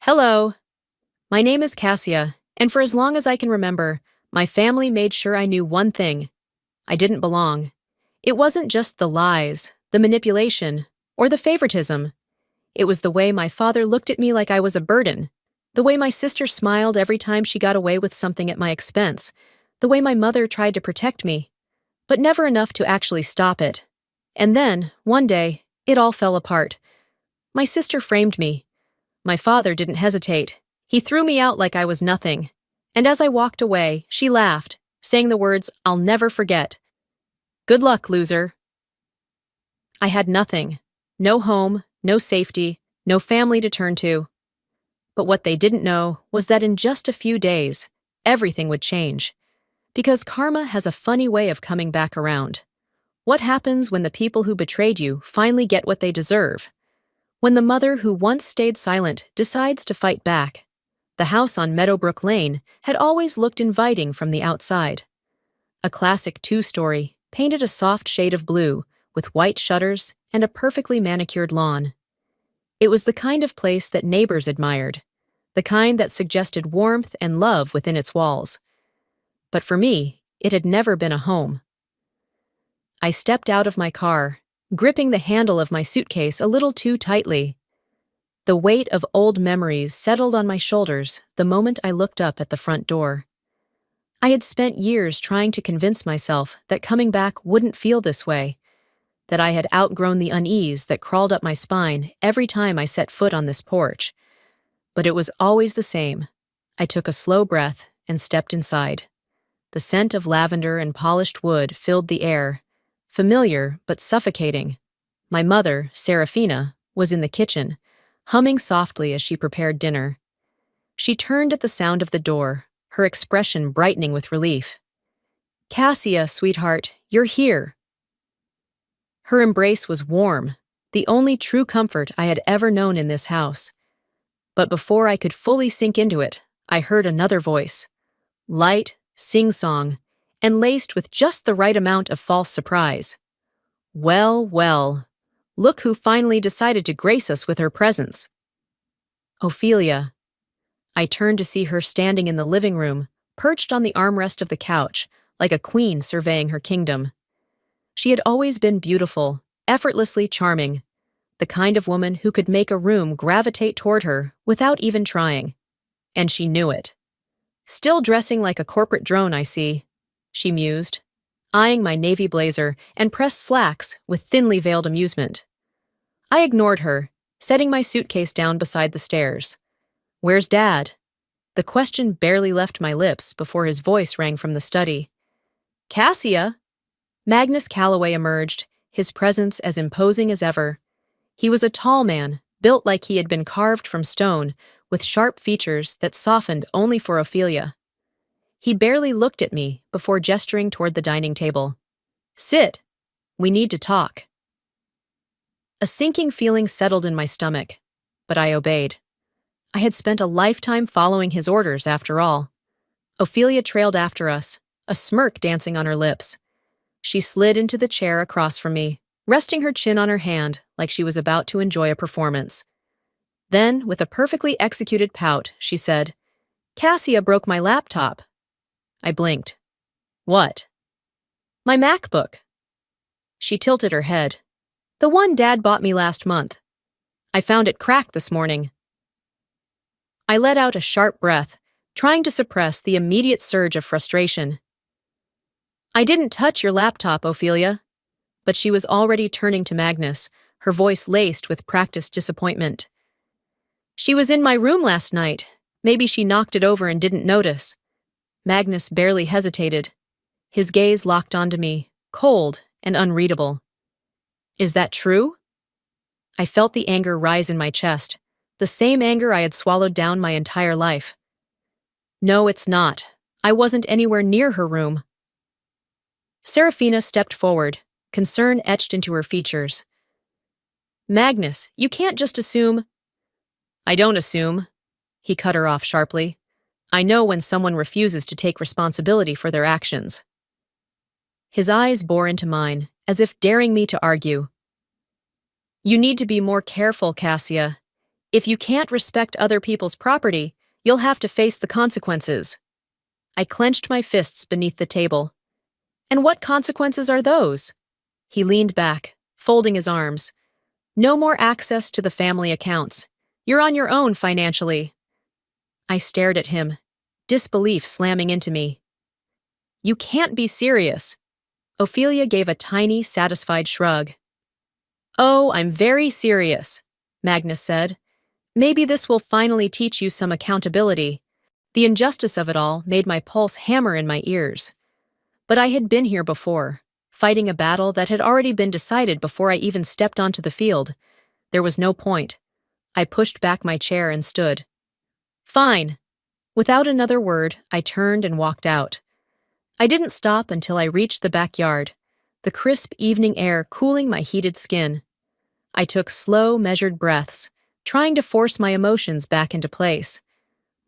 Hello, my name is Cassia, and for as long as I can remember, my family made sure I knew one thing. I didn't belong. It wasn't just the lies, the manipulation, or the favoritism. It was the way my father looked at me like I was a burden, the way my sister smiled every time she got away with something at my expense, the way my mother tried to protect me, but never enough to actually stop it. And then, one day, it all fell apart. My sister framed me. My father didn't hesitate. He threw me out like I was nothing. And as I walked away, she laughed, saying the words I'll never forget. Good luck, loser. I had nothing. No home, no safety, no family to turn to. But what they didn't know was that in just a few days, everything would change. Because karma has a funny way of coming back around. What happens when the people who betrayed you finally get what they deserve? When the mother who once stayed silent decides to fight back. The house on Meadowbrook Lane had always looked inviting from the outside. A classic two-story, painted a soft shade of blue, with white shutters and a perfectly manicured lawn. It was the kind of place that neighbors admired, the kind that suggested warmth and love within its walls. But for me, it had never been a home. I stepped out of my car, gripping the handle of my suitcase a little too tightly. The weight of old memories settled on my shoulders the moment I looked up at the front door. I had spent years trying to convince myself that coming back wouldn't feel this way, that I had outgrown the unease that crawled up my spine every time I set foot on this porch. But it was always the same. I took a slow breath and stepped inside. The scent of lavender and polished wood filled the air, familiar but suffocating. My mother, Serafina, was in the kitchen, humming softly as she prepared dinner. She turned at the sound of the door, her expression brightening with relief. Cassia, sweetheart, you're here. Her embrace was warm, the only true comfort I had ever known in this house. But before I could fully sink into it, I heard another voice, light, sing-song, and laced with just the right amount of false surprise. Well, well, look who finally decided to grace us with her presence. Ophelia. I turned to see her standing in the living room, perched on the armrest of the couch, like a queen surveying her kingdom. She had always been beautiful, effortlessly charming, the kind of woman who could make a room gravitate toward her without even trying. And she knew it. Still dressing like a corporate drone, I see, she mused, eyeing my navy blazer and pressed slacks with thinly veiled amusement. I ignored her, setting my suitcase down beside the stairs. Where's Dad? The question barely left my lips before his voice rang from the study. Cassia! Magnus Calloway emerged, his presence as imposing as ever. He was a tall man, built like he had been carved from stone, with sharp features that softened only for Ophelia. He barely looked at me before gesturing toward the dining table. Sit. We need to talk. A sinking feeling settled in my stomach, but I obeyed. I had spent a lifetime following his orders, after all. Ophelia trailed after us, a smirk dancing on her lips. She slid into the chair across from me, resting her chin on her hand like she was about to enjoy a performance. Then, with a perfectly executed pout, she said, Cassia broke my laptop. I blinked. What? My MacBook. She tilted her head. The one Dad bought me last month. I found it cracked this morning. I let out a sharp breath, trying to suppress the immediate surge of frustration. I didn't touch your laptop, Ophelia. But she was already turning to Magnus, her voice laced with practiced disappointment. She was in my room last night. Maybe she knocked it over and didn't notice. Magnus barely hesitated. His gaze locked onto me, cold and unreadable. Is that true? I felt the anger rise in my chest, the same anger I had swallowed down my entire life. No, it's not. I wasn't anywhere near her room. Serafina stepped forward, concern etched into her features. Magnus, you can't just assume. I don't assume. He cut her off sharply. I know when someone refuses to take responsibility for their actions. His eyes bore into mine, as if daring me to argue. You need to be more careful, Cassia. If you can't respect other people's property, you'll have to face the consequences. I clenched my fists beneath the table. And what consequences are those? He leaned back, folding his arms. No more access to the family accounts. You're on your own financially. I stared at him, disbelief slamming into me. You can't be serious. Ophelia gave a tiny, satisfied shrug. Oh, I'm very serious, Magnus said. Maybe this will finally teach you some accountability. The injustice of it all made my pulse hammer in my ears. But I had been here before, fighting a battle that had already been decided before I even stepped onto the field. There was no point. I pushed back my chair and stood. Fine. Without another word, I turned and walked out. I didn't stop until I reached the backyard, the crisp evening air cooling my heated skin. I took slow, measured breaths, trying to force my emotions back into place.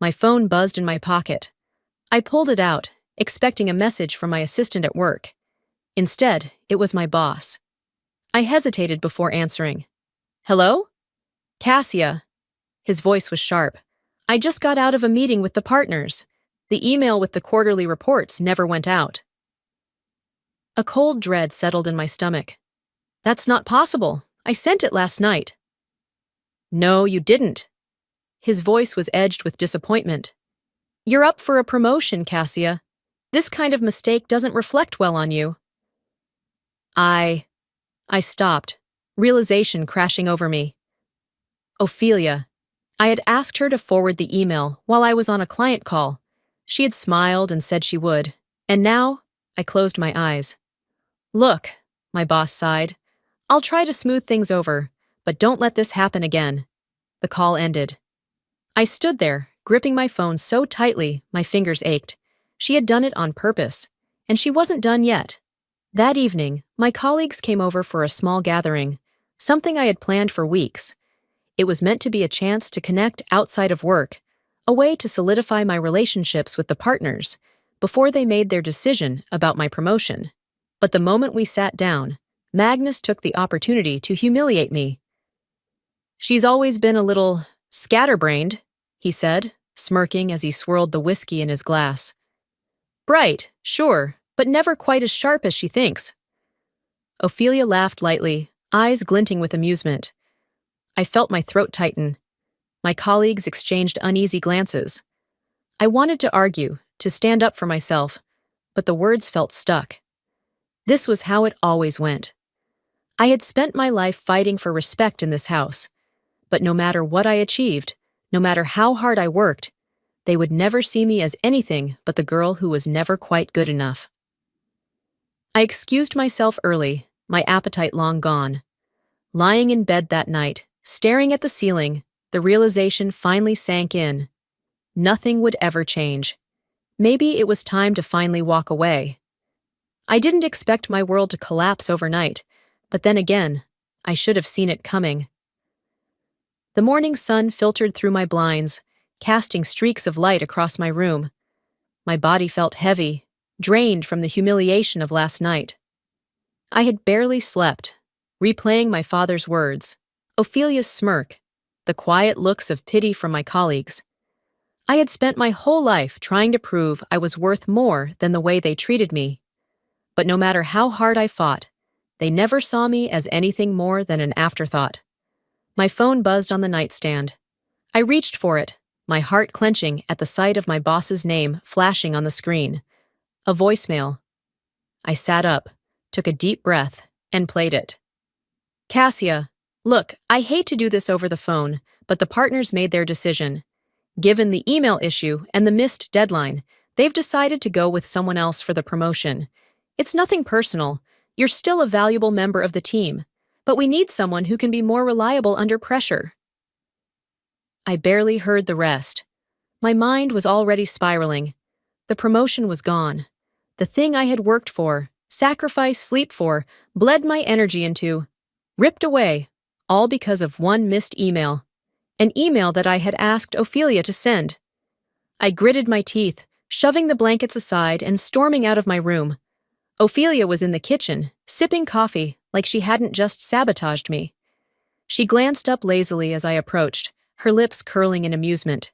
My phone buzzed in my pocket. I pulled it out, expecting a message from my assistant at work. Instead, it was my boss. I hesitated before answering. Hello? Cassia. His voice was sharp. I just got out of a meeting with the partners. The email with the quarterly reports never went out. A cold dread settled in my stomach. That's not possible. I sent it last night. No, you didn't. His voice was edged with disappointment. You're up for a promotion, Cassia. This kind of mistake doesn't reflect well on you. I stopped, realization crashing over me. Ophelia. I had asked her to forward the email while I was on a client call. She had smiled and said she would, and now I closed my eyes. Look, my boss sighed. I'll try to smooth things over, but don't let this happen again. The call ended. I stood there, gripping my phone so tightly my fingers ached. She had done it on purpose, and she wasn't done yet. That evening, my colleagues came over for a small gathering, something I had planned for weeks. It was meant to be a chance to connect outside of work, a way to solidify my relationships with the partners before they made their decision about my promotion. But the moment we sat down, Magnus took the opportunity to humiliate me. She's always been a little scatterbrained, he said, smirking as he swirled the whiskey in his glass. Bright, sure, but never quite as sharp as she thinks. Ophelia laughed lightly, eyes glinting with amusement. I felt my throat tighten. My colleagues exchanged uneasy glances. I wanted to argue, to stand up for myself, but the words felt stuck. This was how it always went. I had spent my life fighting for respect in this house, but no matter what I achieved, no matter how hard I worked, they would never see me as anything but the girl who was never quite good enough. I excused myself early, my appetite long gone. Lying in bed that night, staring at the ceiling, the realization finally sank in. Nothing would ever change. Maybe it was time to finally walk away. I didn't expect my world to collapse overnight, but then again, I should have seen it coming. The morning sun filtered through my blinds, casting streaks of light across my room. My body felt heavy, drained from the humiliation of last night. I had barely slept, replaying my father's words, Ophelia's smirk, the quiet looks of pity from my colleagues. I had spent my whole life trying to prove I was worth more than the way they treated me. But no matter how hard I fought, they never saw me as anything more than an afterthought. My phone buzzed on the nightstand. I reached for it, my heart clenching at the sight of my boss's name flashing on the screen. A voicemail. I sat up, took a deep breath, and played it. Cassia, look, I hate to do this over the phone, but the partners made their decision. Given the email issue and the missed deadline, they've decided to go with someone else for the promotion. It's nothing personal. You're still a valuable member of the team, but we need someone who can be more reliable under pressure. I barely heard the rest. My mind was already spiraling. The promotion was gone. The thing I had worked for, sacrificed sleep for, bled my energy into, ripped away, all because of one missed email. An email that I had asked Ophelia to send. I gritted my teeth, shoving the blankets aside and storming out of my room. Ophelia was in the kitchen, sipping coffee like she hadn't just sabotaged me. She glanced up lazily as I approached, her lips curling in amusement.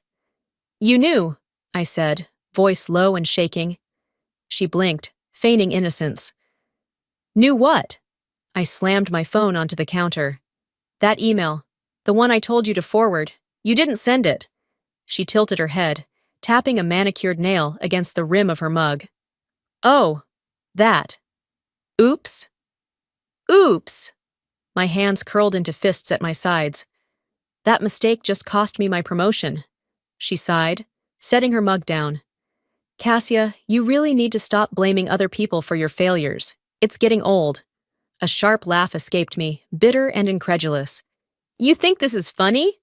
You knew, I said, voice low and shaking. She blinked, feigning innocence. Knew what? I slammed my phone onto the counter. That email, the one I told you to forward, you didn't send it. She tilted her head, tapping a manicured nail against the rim of her mug. Oh, that. Oops. Oops. My hands curled into fists at my sides. That mistake just cost me my promotion. She sighed, setting her mug down. Cassia, you really need to stop blaming other people for your failures. It's getting old. A sharp laugh escaped me, bitter and incredulous. You think this is funny?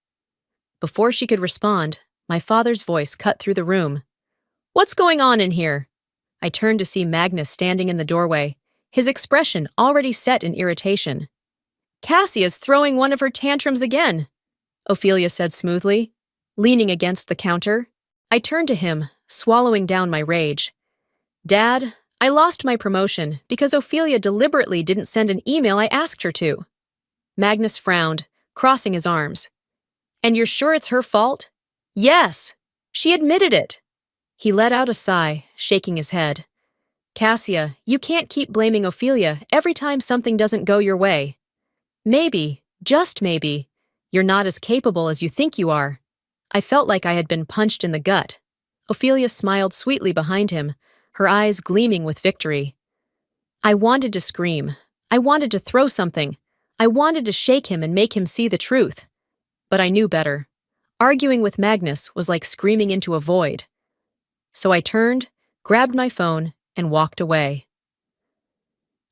Before she could respond, my father's voice cut through the room. What's going on in here? I turned to see Magnus standing in the doorway, his expression already set in irritation. Cassia's throwing one of her tantrums again, Ophelia said smoothly, leaning against the counter. I turned to him, swallowing down my rage. Dad, I lost my promotion because Ophelia deliberately didn't send an email I asked her to. Magnus frowned, crossing his arms. And you're sure it's her fault? Yes, she admitted it. He let out a sigh, shaking his head. Cassia, you can't keep blaming Ophelia every time something doesn't go your way. Maybe, just maybe, you're not as capable as you think you are. I felt like I had been punched in the gut. Ophelia smiled sweetly behind him, her eyes gleaming with victory. I wanted to scream. I wanted to throw something. I wanted to shake him and make him see the truth. But I knew better. Arguing with Magnus was like screaming into a void. So I turned, grabbed my phone, and walked away.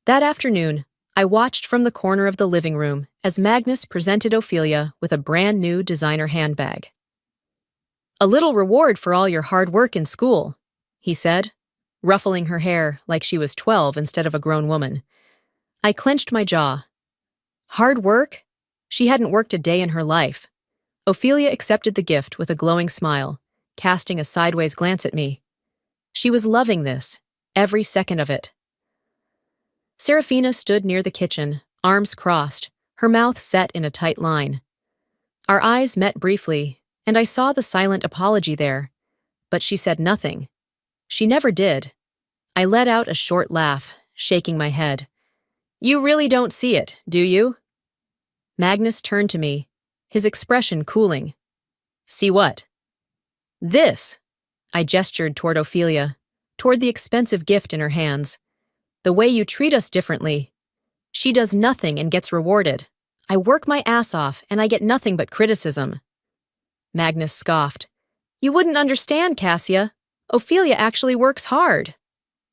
That afternoon, I watched from the corner of the living room as Magnus presented Ophelia with a brand new designer handbag. A little reward for all your hard work in school, he said, ruffling her hair like she was 12 instead of a grown woman. I clenched my jaw. Hard work? She hadn't worked a day in her life. Ophelia accepted the gift with a glowing smile, casting a sideways glance at me. She was loving this, every second of it. Serafina stood near the kitchen, arms crossed, her mouth set in a tight line. Our eyes met briefly, and I saw the silent apology there, but she said nothing. She never did. I let out a short laugh, shaking my head. You really don't see it, do you? Magnus turned to me, his expression cooling. See what? This! I gestured toward Ophelia, toward the expensive gift in her hands. The way you treat us differently. She does nothing and gets rewarded. I work my ass off and I get nothing but criticism. Magnus scoffed. You wouldn't understand, Cassia. Ophelia actually works hard.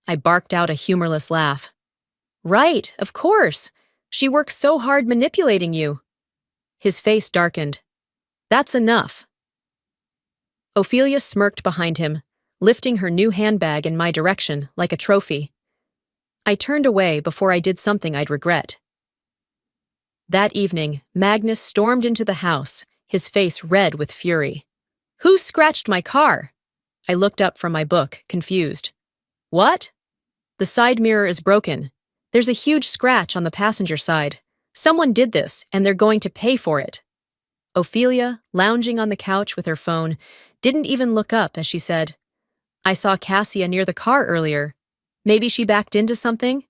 I barked out a humorless laugh. Right, of course. She works so hard manipulating you. His face darkened. That's enough. Ophelia smirked behind him, lifting her new handbag in my direction like a trophy. I turned away before I did something I'd regret. That evening, Magnus stormed into the house, his face red with fury. Who scratched my car? I looked up from my book, confused. What? The side mirror is broken. There's a huge scratch on the passenger side. Someone did this, and they're going to pay for it. Ophelia, lounging on the couch with her phone, didn't even look up as she said, I saw Cassia near the car earlier. Maybe she backed into something?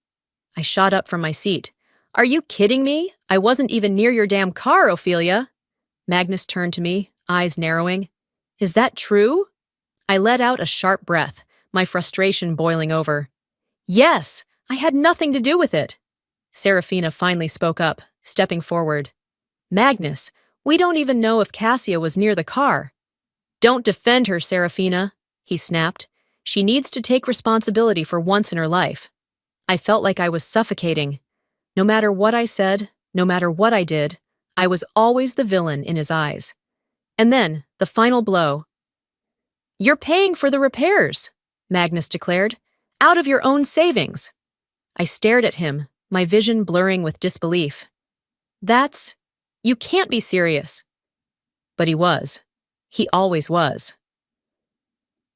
I shot up from my seat. Are you kidding me? I wasn't even near your damn car, Ophelia. Magnus turned to me, eyes narrowing. Is that true? I let out a sharp breath, my frustration boiling over. Yes, I had nothing to do with it. Serafina finally spoke up, stepping forward. Magnus, we don't even know if Cassia was near the car. Don't defend her, Serafina, he snapped. She needs to take responsibility for once in her life. I felt like I was suffocating. No matter what I said, no matter what I did, I was always the villain in his eyes. And then, the final blow. You're paying for the repairs, Magnus declared, out of your own savings. I stared at him, my vision blurring with disbelief. You can't be serious. But he was. He always was.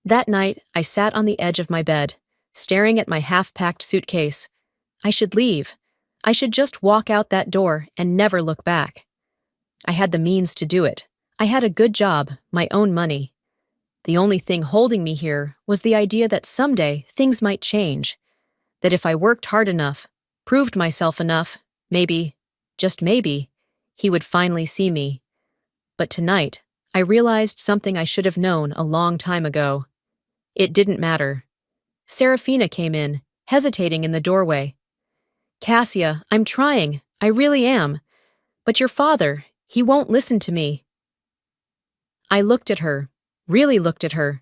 That night, I sat on the edge of my bed, staring at my half-packed suitcase. I should leave. I should just walk out that door and never look back. I had the means to do it. I had a good job, my own money. The only thing holding me here was the idea that someday things might change. That if I worked hard enough, proved myself enough, maybe, just maybe, he would finally see me. But tonight, I realized something I should have known a long time ago. It didn't matter. Serafina came in, hesitating in the doorway. Cassia, I'm trying, I really am. But your father, he won't listen to me. I looked at her, really looked at her.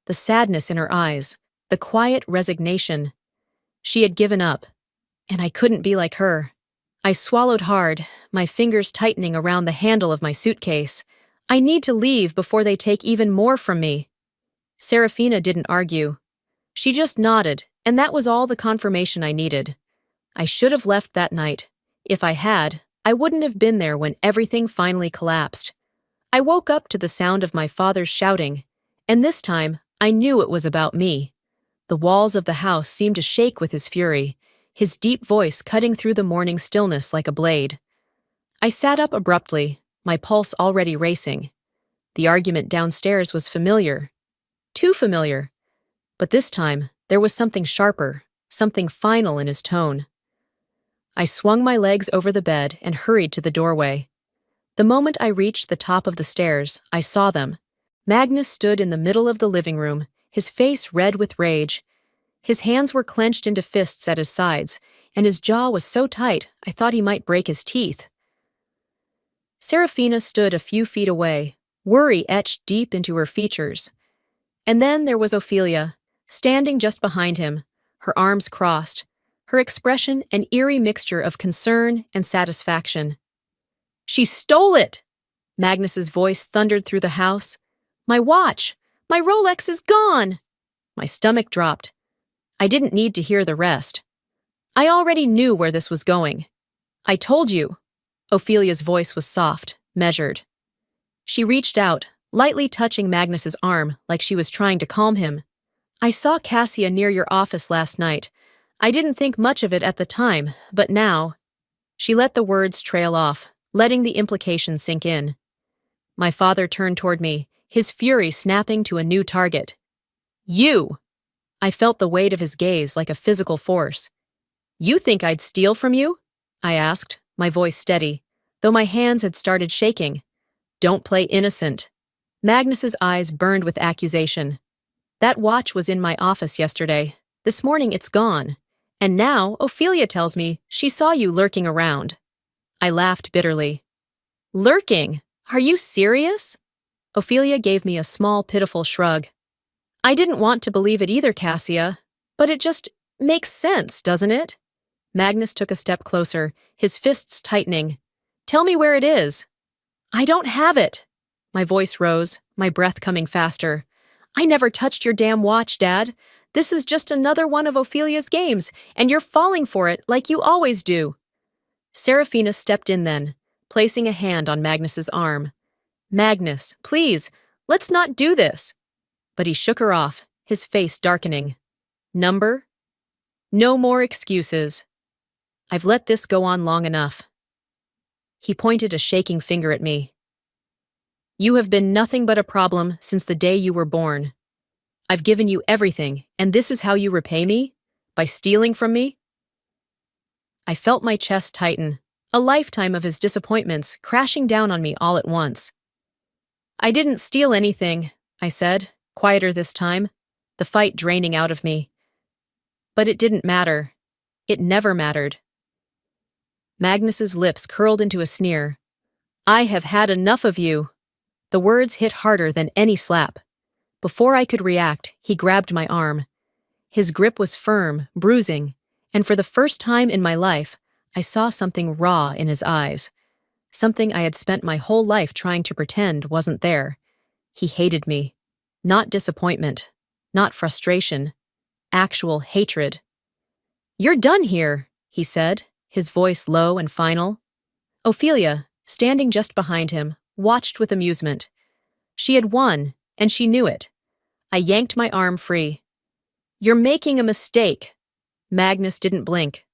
The sadness in her eyes, the quiet resignation. She had given up, and I couldn't be like her. I swallowed hard, my fingers tightening around the handle of my suitcase. I need to leave before they take even more from me. Serafina didn't argue. She just nodded, and that was all the confirmation I needed. I should have left that night. If I had, I wouldn't have been there when everything finally collapsed. I woke up to the sound of my father's shouting, and this time, I knew it was about me. The walls of the house seemed to shake with his fury, his deep voice cutting through the morning stillness like a blade. I sat up abruptly, my pulse already racing. The argument downstairs was familiar. Too familiar. But this time, there was something sharper, something final in his tone. I swung my legs over the bed and hurried to the doorway. The moment I reached the top of the stairs, I saw them. Magnus stood in the middle of the living room, his face red with rage. His hands were clenched into fists at his sides, and his jaw was so tight I thought he might break his teeth. Serafina stood a few feet away, worry etched deep into her features. And then there was Ophelia, standing just behind him, her arms crossed, her expression an eerie mixture of concern and satisfaction. She stole it! Magnus's voice thundered through the house. My watch! My Rolex is gone! My stomach dropped. I didn't need to hear the rest. I already knew where this was going. I told you. Ophelia's voice was soft, measured. She reached out, lightly touching Magnus's arm like she was trying to calm him. I saw Cassia near your office last night. I didn't think much of it at the time, but now... She let the words trail off, letting the implication sink in. My father turned toward me, his fury snapping to a new target. You! I felt the weight of his gaze like a physical force. You think I'd steal from you? I asked, my voice steady, though my hands had started shaking. Don't play innocent. Magnus's eyes burned with accusation. That watch was in my office yesterday. This morning it's gone. And now Ophelia tells me she saw you lurking around. I laughed bitterly. Lurking? Are you serious? Ophelia gave me a small, pitiful shrug. I didn't want to believe it either, Cassia, but it just makes sense, doesn't it? Magnus took a step closer, his fists tightening. Tell me where it is. I don't have it. My voice rose, my breath coming faster. I never touched your damn watch, Dad. This is just another one of Ophelia's games, and you're falling for it like you always do. Serafina stepped in then, placing a hand on Magnus's arm. Magnus, please, let's not do this. But he shook her off, his face darkening. Number? No more excuses. I've let this go on long enough. He pointed a shaking finger at me. You have been nothing but a problem since the day you were born. I've given you everything, and this is how you repay me? By stealing from me? I felt my chest tighten, a lifetime of his disappointments crashing down on me all at once. I didn't steal anything, I said, quieter this time, the fight draining out of me. But it didn't matter. It never mattered. Magnus's lips curled into a sneer. I have had enough of you. The words hit harder than any slap. Before I could react, he grabbed my arm. His grip was firm, bruising, and for the first time in my life, I saw something raw in his eyes. Something I had spent my whole life trying to pretend wasn't there. He hated me. Not disappointment, not frustration, actual hatred. You're done here, he said, his voice low and final. Ophelia, standing just behind him, watched with amusement. She had won, and she knew it. I yanked my arm free. You're making a mistake. Magnus didn't blink.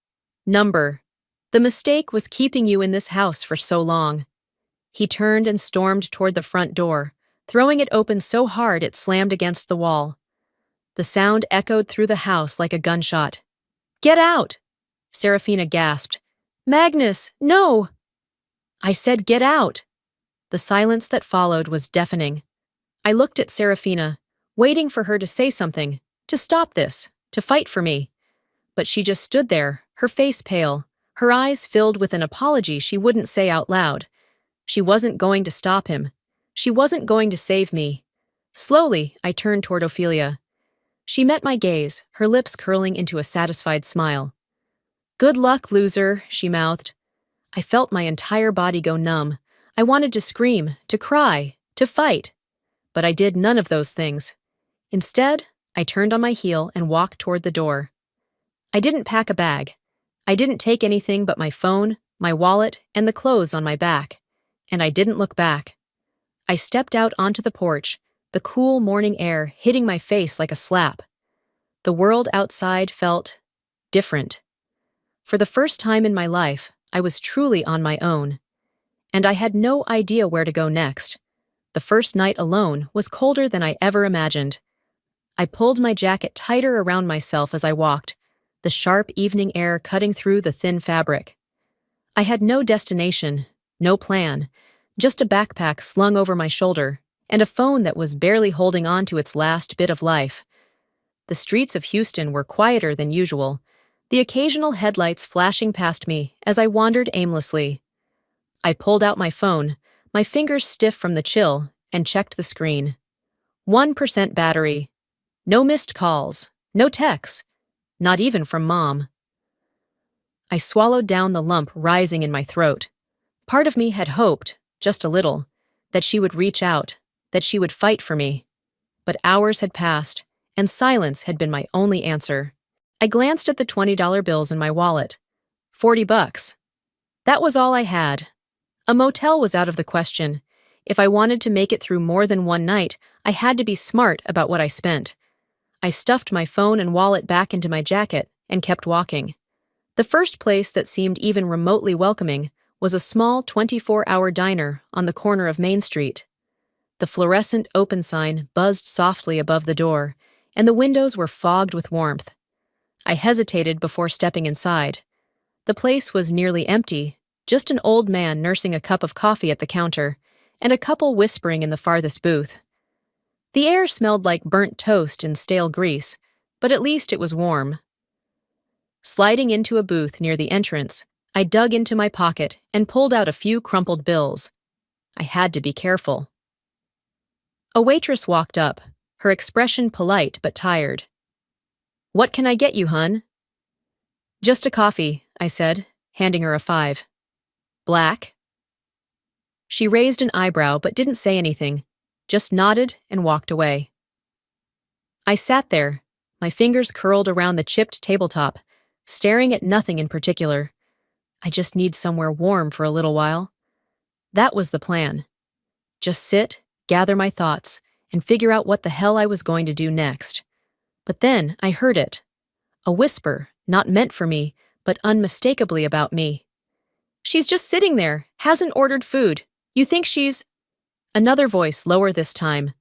Number. The mistake was keeping you in this house for so long. He turned and stormed toward the front door, throwing it open so hard it slammed against the wall. The sound echoed through the house like a gunshot. "Get out!" Serafina gasped. "Magnus, no!" I said, "Get out!" The silence that followed was deafening. I looked at Serafina, waiting for her to say something, to stop this, to fight for me. But she just stood there, her face pale, her eyes filled with an apology she wouldn't say out loud. She wasn't going to stop him. She wasn't going to save me. Slowly, I turned toward Ophelia. She met my gaze, her lips curling into a satisfied smile. "Good luck, loser," she mouthed. I felt my entire body go numb. I wanted to scream, to cry, to fight. But I did none of those things. Instead, I turned on my heel and walked toward the door. I didn't pack a bag. I didn't take anything but my phone, my wallet, and the clothes on my back. And I didn't look back. I stepped out onto the porch, the cool morning air hitting my face like a slap. The world outside felt different. For the first time in my life, I was truly on my own. And I had no idea where to go next. The first night alone was colder than I ever imagined. I pulled my jacket tighter around myself as I walked, the sharp evening air cutting through the thin fabric. I had no destination, no plan, just a backpack slung over my shoulder, and a phone that was barely holding on to its last bit of life. The streets of Houston were quieter than usual, the occasional headlights flashing past me as I wandered aimlessly. I pulled out my phone, my fingers stiff from the chill, and checked the screen. 1% battery. No missed calls, no texts, not even from Mom. I swallowed down the lump rising in my throat. Part of me had hoped, just a little, that she would reach out, that she would fight for me. But hours had passed, and silence had been my only answer. I glanced at the $20 bills in my wallet. $40. That was all I had. A motel was out of the question. If I wanted to make it through more than one night, I had to be smart about what I spent. I stuffed my phone and wallet back into my jacket and kept walking. The first place that seemed even remotely welcoming was a small 24-hour diner on the corner of Main Street. The fluorescent open sign buzzed softly above the door, and the windows were fogged with warmth. I hesitated before stepping inside. The place was nearly empty, just an old man nursing a cup of coffee at the counter, and a couple whispering in the farthest booth. The air smelled like burnt toast and stale grease, but at least it was warm. Sliding into a booth near the entrance, I dug into my pocket and pulled out a few crumpled bills. I had to be careful. A waitress walked up, her expression polite but tired. "What can I get you, hun?" "Just a coffee," I said, handing her a $5. "Black?" She raised an eyebrow but didn't say anything, just nodded and walked away. I sat there, my fingers curled around the chipped tabletop, staring at nothing in particular. I just need somewhere warm for a little while. That was the plan. Just sit, gather my thoughts, and figure out what the hell I was going to do next. But then I heard it. A whisper, not meant for me, but unmistakably about me. "She's just sitting there, hasn't ordered food. You think she's—" Another voice, lower this time.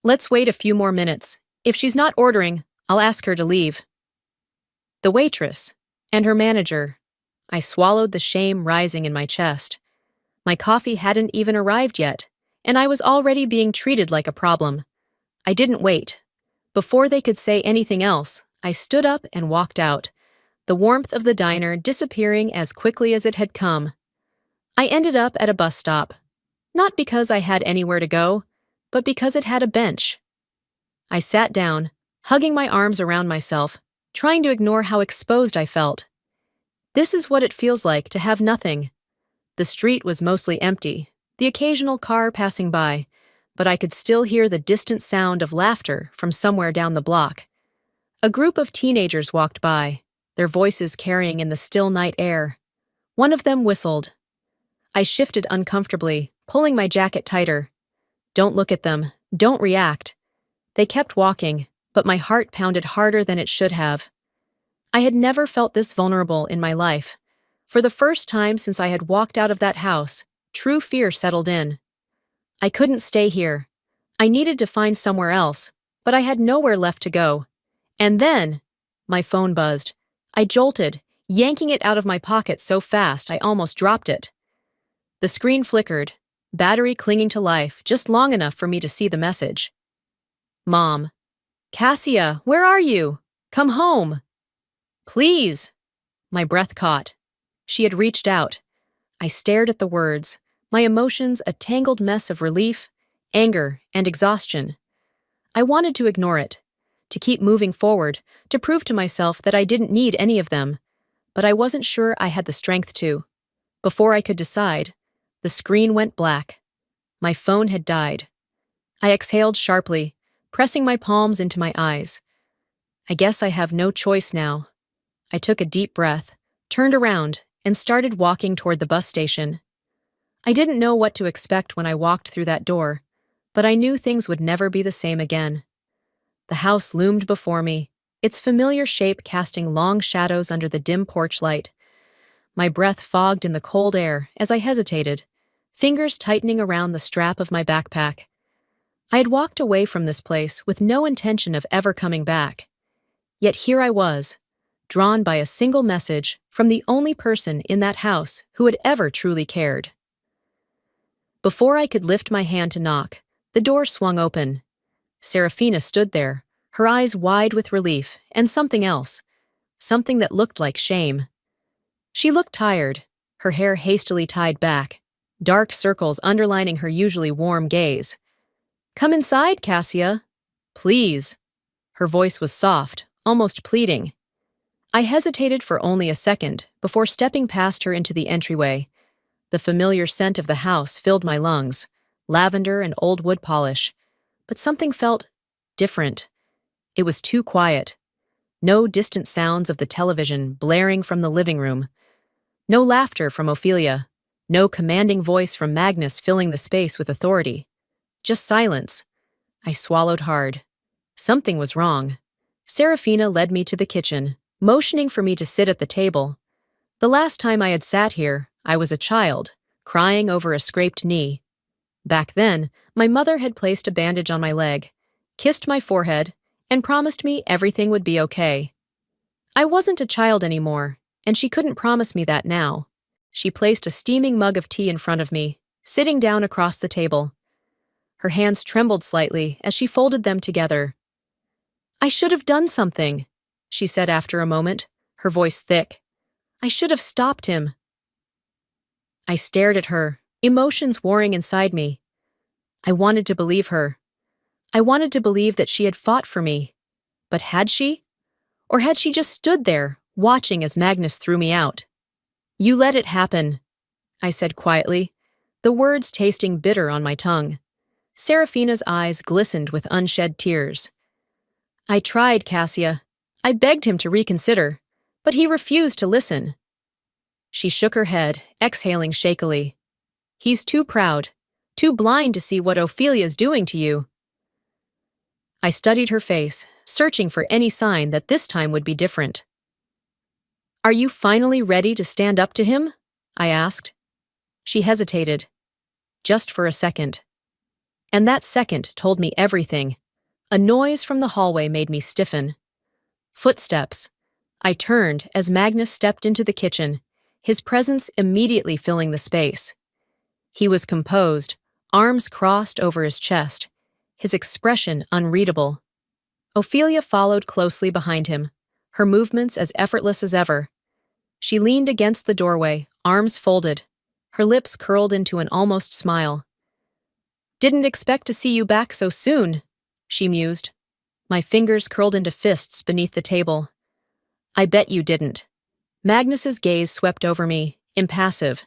"Let's wait a few more minutes. If she's not ordering, I'll ask her to leave." The waitress, and her manager. I swallowed the shame rising in my chest. My coffee hadn't even arrived yet, and I was already being treated like a problem. I didn't wait. Before they could say anything else, I stood up and walked out, the warmth of the diner disappearing as quickly as it had come. I ended up at a bus stop. Not because I had anywhere to go, but because it had a bench. I sat down, hugging my arms around myself, trying to ignore how exposed I felt. This is what it feels like to have nothing. The street was mostly empty, the occasional car passing by, but I could still hear the distant sound of laughter from somewhere down the block. A group of teenagers walked by, their voices carrying in the still night air. One of them whistled. I shifted uncomfortably, pulling my jacket tighter. Don't look at them, don't react. They kept walking, but my heart pounded harder than it should have. I had never felt this vulnerable in my life. For the first time since I had walked out of that house, True fear settled in. I couldn't stay here. I needed to find somewhere else, but I had nowhere left to go. And then, my phone buzzed. I jolted, yanking it out of my pocket so fast I almost dropped it. The screen flickered, battery clinging to life just long enough for me to see the message. Mom. Cassia, where are you? Come home. Please. My breath caught. She had reached out. I stared at the words, my emotions a tangled mess of relief, anger, and exhaustion. I wanted to ignore it, to keep moving forward, to prove to myself that I didn't need any of them, but I wasn't sure I had the strength to. Before I could decide, the screen went black. My phone had died. I exhaled sharply, pressing my palms into my eyes. I guess I have no choice now. I took a deep breath, turned around, and started walking toward the bus station. I didn't know what to expect when I walked through that door, but I knew things would never be the same again. The house loomed before me, its familiar shape casting long shadows under the dim porch light. My breath fogged in the cold air as I hesitated, fingers tightening around the strap of my backpack. I had walked away from this place with no intention of ever coming back. Yet here I was, drawn by a single message from the only person in that house who had ever truly cared. Before I could lift my hand to knock, the door swung open. Serafina stood there, her eyes wide with relief and something else, something that looked like shame. She looked tired, her hair hastily tied back, dark circles underlining her usually warm gaze. "Come inside, Cassia. Please." Her voice was soft, almost pleading. I hesitated for only a second before stepping past her into the entryway. The familiar scent of the house filled my lungs, lavender and old wood polish. But something felt different. It was too quiet. No distant sounds of the television blaring from the living room. No laughter from Ophelia. No commanding voice from Magnus filling the space with authority. Just silence. I swallowed hard. Something was wrong. Serafina led me to the kitchen, motioning for me to sit at the table. The last time I had sat here, I was a child, crying over a scraped knee. Back then, my mother had placed a bandage on my leg, kissed my forehead, and promised me everything would be okay. I wasn't a child anymore, and she couldn't promise me that now. She placed a steaming mug of tea in front of me, sitting down across the table. Her hands trembled slightly as she folded them together. "I should have done something," she said after a moment, her voice thick. "I should have stopped him." I stared at her, emotions warring inside me. I wanted to believe her. I wanted to believe that she had fought for me. But had she? Or had she just stood there, watching as Magnus threw me out? "You let it happen," I said quietly, the words tasting bitter on my tongue. Serafina's eyes glistened with unshed tears. "I tried, Cassia. I begged him to reconsider, but he refused to listen." She shook her head, exhaling shakily. "He's too proud, too blind to see what Ophelia's doing to you." I studied her face, searching for any sign that this time would be different. "Are you finally ready to stand up to him?" I asked. She hesitated. Just for a second. And that second told me everything. A noise from the hallway made me stiffen. Footsteps. I turned as Magnus stepped into the kitchen, his presence immediately filling the space. He was composed, arms crossed over his chest, his expression unreadable. Ophelia followed closely behind him, her movements as effortless as ever. She leaned against the doorway, arms folded, her lips curled into an almost smile. "Didn't expect to see you back so soon," she mused. My fingers curled into fists beneath the table. "I bet you didn't." Magnus's gaze swept over me, impassive.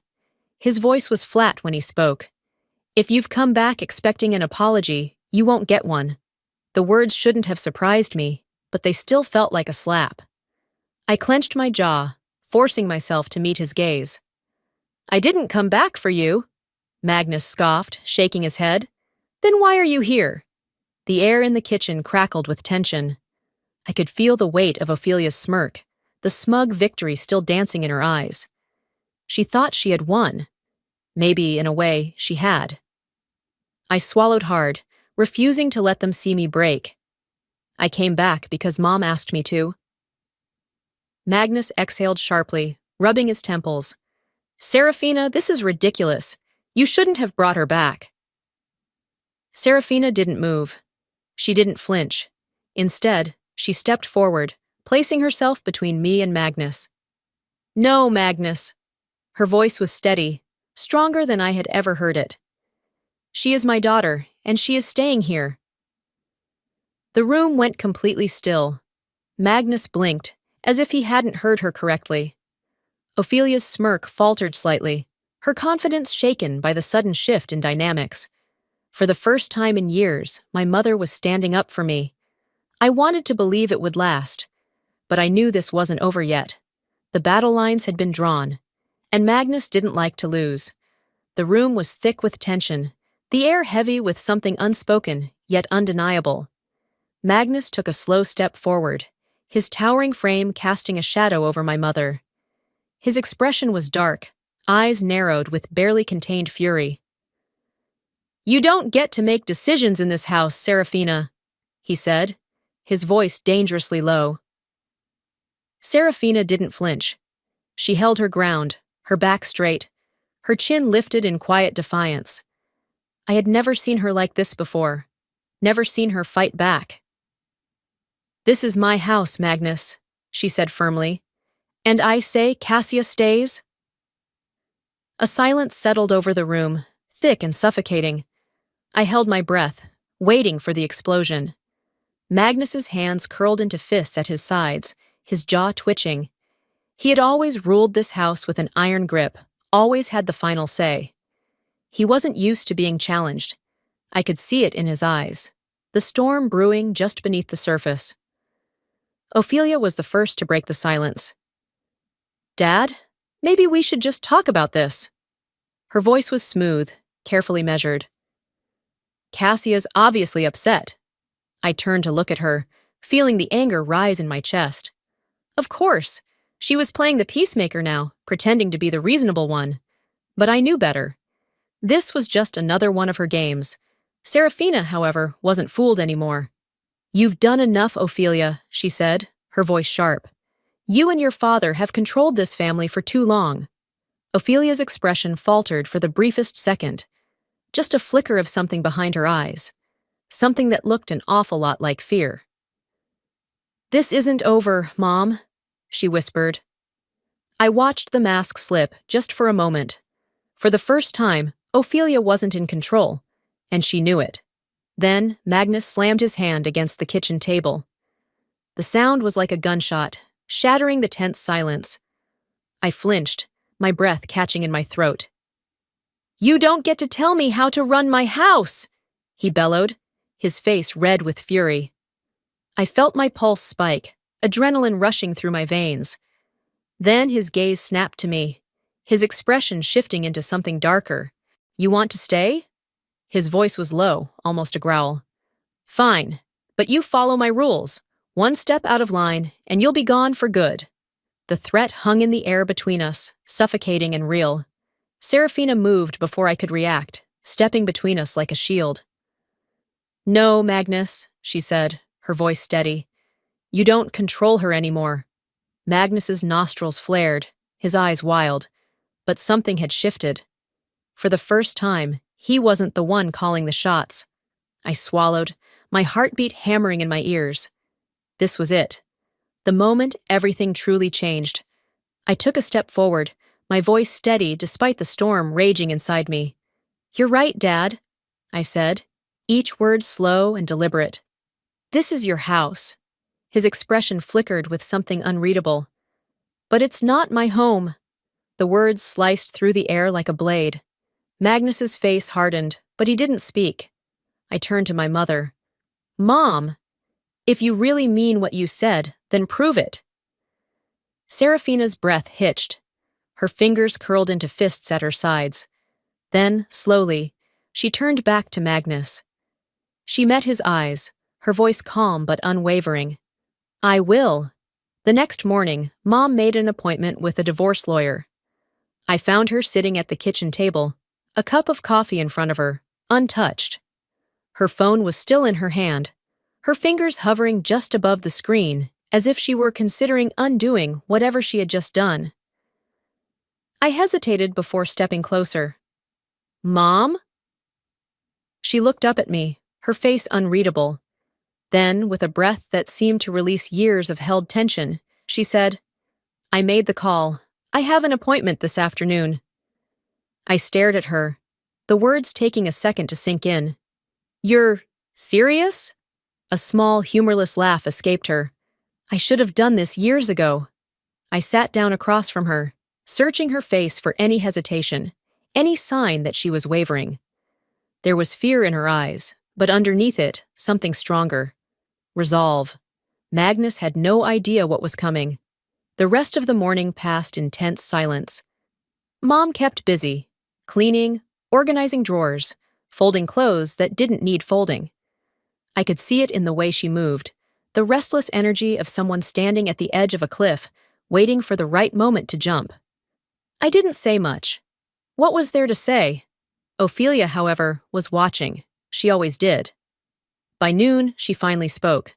His voice was flat when he spoke. "If you've come back expecting an apology, you won't get one." The words shouldn't have surprised me, but they still felt like a slap. I clenched my jaw, forcing myself to meet his gaze. "I didn't come back for you," Magnus scoffed, shaking his head. "Then why are you here?" The air in the kitchen crackled with tension. I could feel the weight of Ophelia's smirk, the smug victory still dancing in her eyes. She thought she had won. Maybe, in a way, she had. I swallowed hard, refusing to let them see me break. I came back because Mom asked me to. Magnus exhaled sharply, rubbing his temples. Serafina, this is ridiculous. You shouldn't have brought her back. Serafina didn't move. She didn't flinch. Instead, she stepped forward, placing herself between me and Magnus. No, Magnus. Her voice was steady, stronger than I had ever heard it. She is my daughter, and she is staying here. The room went completely still. Magnus blinked, as if he hadn't heard her correctly. Ophelia's smirk faltered slightly, her confidence shaken by the sudden shift in dynamics. For the first time in years, my mother was standing up for me. I wanted to believe it would last, but I knew this wasn't over yet. The battle lines had been drawn, and Magnus didn't like to lose. The room was thick with tension, the air heavy with something unspoken, yet undeniable. Magnus took a slow step forward, his towering frame casting a shadow over my mother. His expression was dark, eyes narrowed with barely contained fury. You don't get to make decisions in this house, Serafina, he said, his voice dangerously low. Serafina didn't flinch. She held her ground, her back straight, her chin lifted in quiet defiance. I had never seen her like this before, never seen her fight back. This is my house, Magnus, she said firmly, and I say Cassia stays. A silence settled over the room, thick and suffocating. I held my breath, waiting for the explosion. Magnus's hands curled into fists at his sides, his jaw twitching. He had always ruled this house with an iron grip, always had the final say. He wasn't used to being challenged. I could see it in his eyes, the storm brewing just beneath the surface. Ophelia was the first to break the silence. Dad, maybe we should just talk about this. Her voice was smooth, carefully measured. Cassia's obviously upset. I turned to look at her, feeling the anger rise in my chest. Of course, she was playing the peacemaker now, pretending to be the reasonable one. But I knew better. This was just another one of her games. Serafina, however, wasn't fooled anymore. You've done enough, Ophelia, she said, her voice sharp. You and your father have controlled this family for too long. Ophelia's expression faltered for the briefest second. Just a flicker of something behind her eyes. Something that looked an awful lot like fear. This isn't over, Mom, she whispered. I watched the mask slip just for a moment. For the first time, Ophelia wasn't in control, and she knew it. Then Magnus slammed his hand against the kitchen table. The sound was like a gunshot, shattering the tense silence. I flinched, my breath catching in my throat. You don't get to tell me how to run my house, he bellowed, his face red with fury. I felt my pulse spike, adrenaline rushing through my veins. Then his gaze snapped to me, his expression shifting into something darker. You want to stay? His voice was low, almost a growl. Fine, but you follow my rules. One step out of line, and you'll be gone for good. The threat hung in the air between us, suffocating and real. Serafina moved before I could react, stepping between us like a shield. No, Magnus, she said, her voice steady. You don't control her anymore. Magnus's nostrils flared, his eyes wild, but something had shifted. For the first time, he wasn't the one calling the shots. I swallowed, my heartbeat hammering in my ears. This was it. The moment everything truly changed. I took a step forward, my voice steady despite the storm raging inside me. You're right, Dad, I said, each word slow and deliberate. This is your house. His expression flickered with something unreadable. But it's not my home. The words sliced through the air like a blade. Magnus's face hardened, but he didn't speak. I turned to my mother. Mom, if you really mean what you said, then prove it. Serafina's breath hitched. Her fingers curled into fists at her sides. Then, slowly, she turned back to Magnus. She met his eyes, her voice calm but unwavering. I will. The next morning, Mom made an appointment with a divorce lawyer. I found her sitting at the kitchen table, a cup of coffee in front of her, untouched. Her phone was still in her hand, her fingers hovering just above the screen, as if she were considering undoing whatever she had just done. I hesitated before stepping closer. "Mom?" She looked up at me, her face unreadable. Then, with a breath that seemed to release years of held tension, she said, "I made the call. I have an appointment this afternoon." I stared at her, the words taking a second to sink in. "You're serious?" A small, humorless laugh escaped her. "I should have done this years ago." I sat down across from her, searching her face for any hesitation, any sign that she was wavering. There was fear in her eyes, but underneath it, something stronger. Resolve. Magnus had no idea what was coming. The rest of the morning passed in tense silence. Mom kept busy, cleaning, organizing drawers, folding clothes that didn't need folding. I could see it in the way she moved, the restless energy of someone standing at the edge of a cliff, waiting for the right moment to jump. I didn't say much. What was there to say? Ophelia, however, was watching. She always did. By noon, she finally spoke.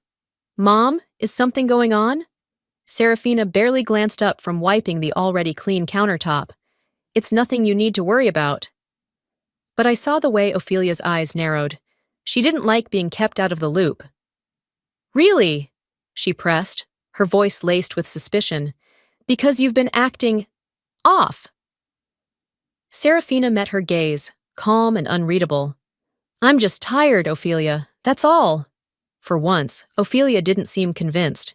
"Mom, is something going on?" Serafina barely glanced up from wiping the already clean countertop. "It's nothing you need to worry about." But I saw the way Ophelia's eyes narrowed. She didn't like being kept out of the loop. "Really?" she pressed, her voice laced with suspicion. "Because you've been acting off." Serafina met her gaze, calm and unreadable. "I'm just tired, Ophelia, that's all." For once, Ophelia didn't seem convinced.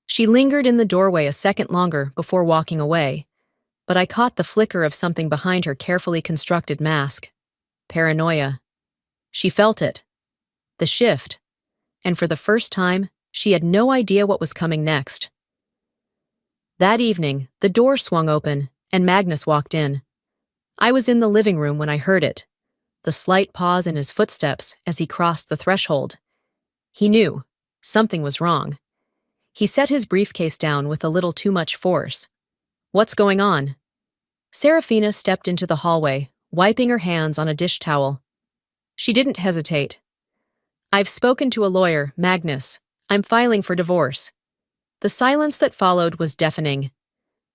She lingered in the doorway a second longer before walking away, but I caught the flicker of something behind her carefully constructed mask. Paranoia. She felt it. The shift. And for the first time, she had no idea what was coming next. That evening, the door swung open, and Magnus walked in. I was in the living room when I heard it, the slight pause in his footsteps as he crossed the threshold. He knew. Something was wrong. He set his briefcase down with a little too much force. "What's going on?" Serafina stepped into the hallway, wiping her hands on a dish towel. She didn't hesitate. "I've spoken to a lawyer, Magnus. I'm filing for divorce." The silence that followed was deafening.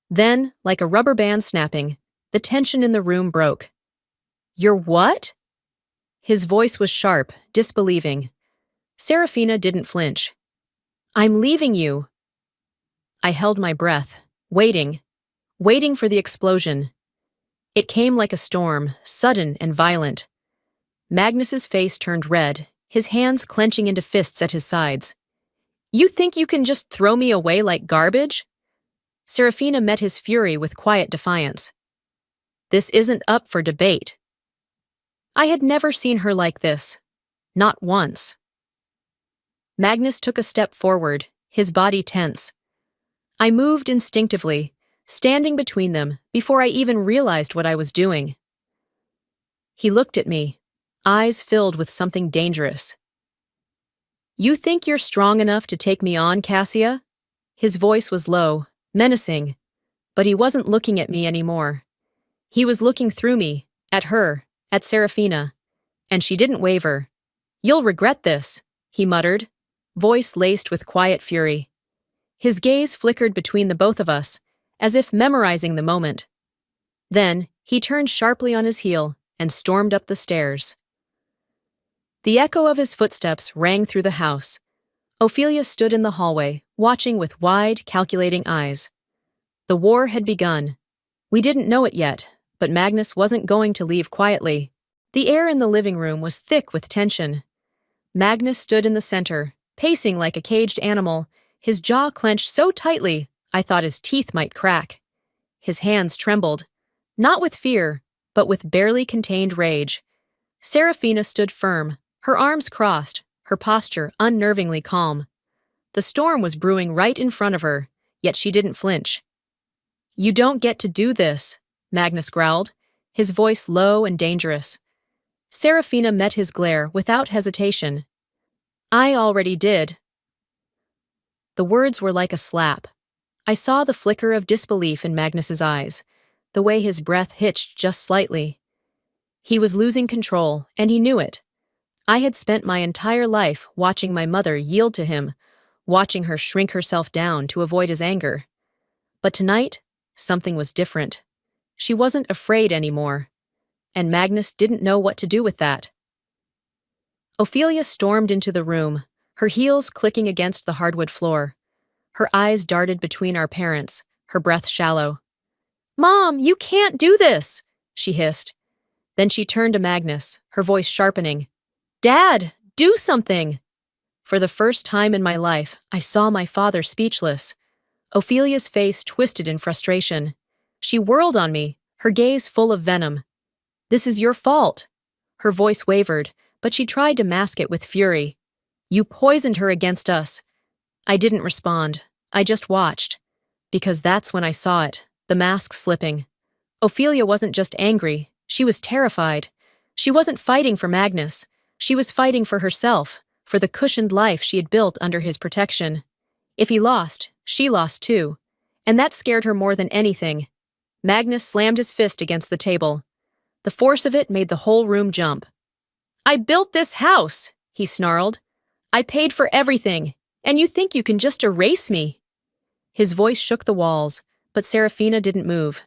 Then, like a rubber band snapping, the tension in the room broke. "You're what?" His voice was sharp, disbelieving. Serafina didn't flinch. "I'm leaving you." I held my breath, waiting for the explosion. It came like a storm, sudden and violent. Magnus's face turned red, his hands clenching into fists at his sides. "You think you can just throw me away like garbage?" Serafina met his fury with quiet defiance. "This isn't up for debate." I had never seen her like this. Not once. Magnus took a step forward, his body tense. I moved instinctively, standing between them before I even realized what I was doing. He looked at me, eyes filled with something dangerous. "You think you're strong enough to take me on, Cassia?" His voice was low, menacing, but he wasn't looking at me anymore. He was looking through me, at her, at Serafina, and she didn't waver. "You'll regret this," he muttered, voice laced with quiet fury. His gaze flickered between the both of us, as if memorizing the moment. Then, he turned sharply on his heel and stormed up the stairs. The echo of his footsteps rang through the house. Ophelia stood in the hallway, watching with wide, calculating eyes. The war had begun. We didn't know it yet, but Magnus wasn't going to leave quietly. The air in the living room was thick with tension. Magnus stood in the center, pacing like a caged animal, his jaw clenched so tightly I thought his teeth might crack. His hands trembled, not with fear, but with barely contained rage. Serafina stood firm, her arms crossed, her posture unnervingly calm. The storm was brewing right in front of her, yet she didn't flinch. "You don't get to do this," Magnus growled, his voice low and dangerous. Serafina met his glare without hesitation. "I already did." The words were like a slap. I saw the flicker of disbelief in Magnus's eyes, the way his breath hitched just slightly. He was losing control, and he knew it. I had spent my entire life watching my mother yield to him, watching her shrink herself down to avoid his anger. But tonight, something was different. She wasn't afraid anymore, and Magnus didn't know what to do with that. Ophelia stormed into the room, her heels clicking against the hardwood floor. Her eyes darted between our parents, her breath shallow. "Mom, you can't do this!" she hissed. Then she turned to Magnus, her voice sharpening. "Dad, do something!" For the first time in my life, I saw my father speechless. Ophelia's face twisted in frustration. She whirled on me, her gaze full of venom. "This is your fault." Her voice wavered, but she tried to mask it with fury. "You poisoned her against us." I didn't respond. I just watched. Because that's when I saw it, the mask slipping. Ophelia wasn't just angry, she was terrified. She wasn't fighting for Magnus. She was fighting for herself, for the cushioned life she had built under his protection. If he lost, she lost too. And that scared her more than anything. Magnus slammed his fist against the table. The force of it made the whole room jump. "I built this house," he snarled. "I paid for everything, and you think you can just erase me?" His voice shook the walls, but Serafina didn't move.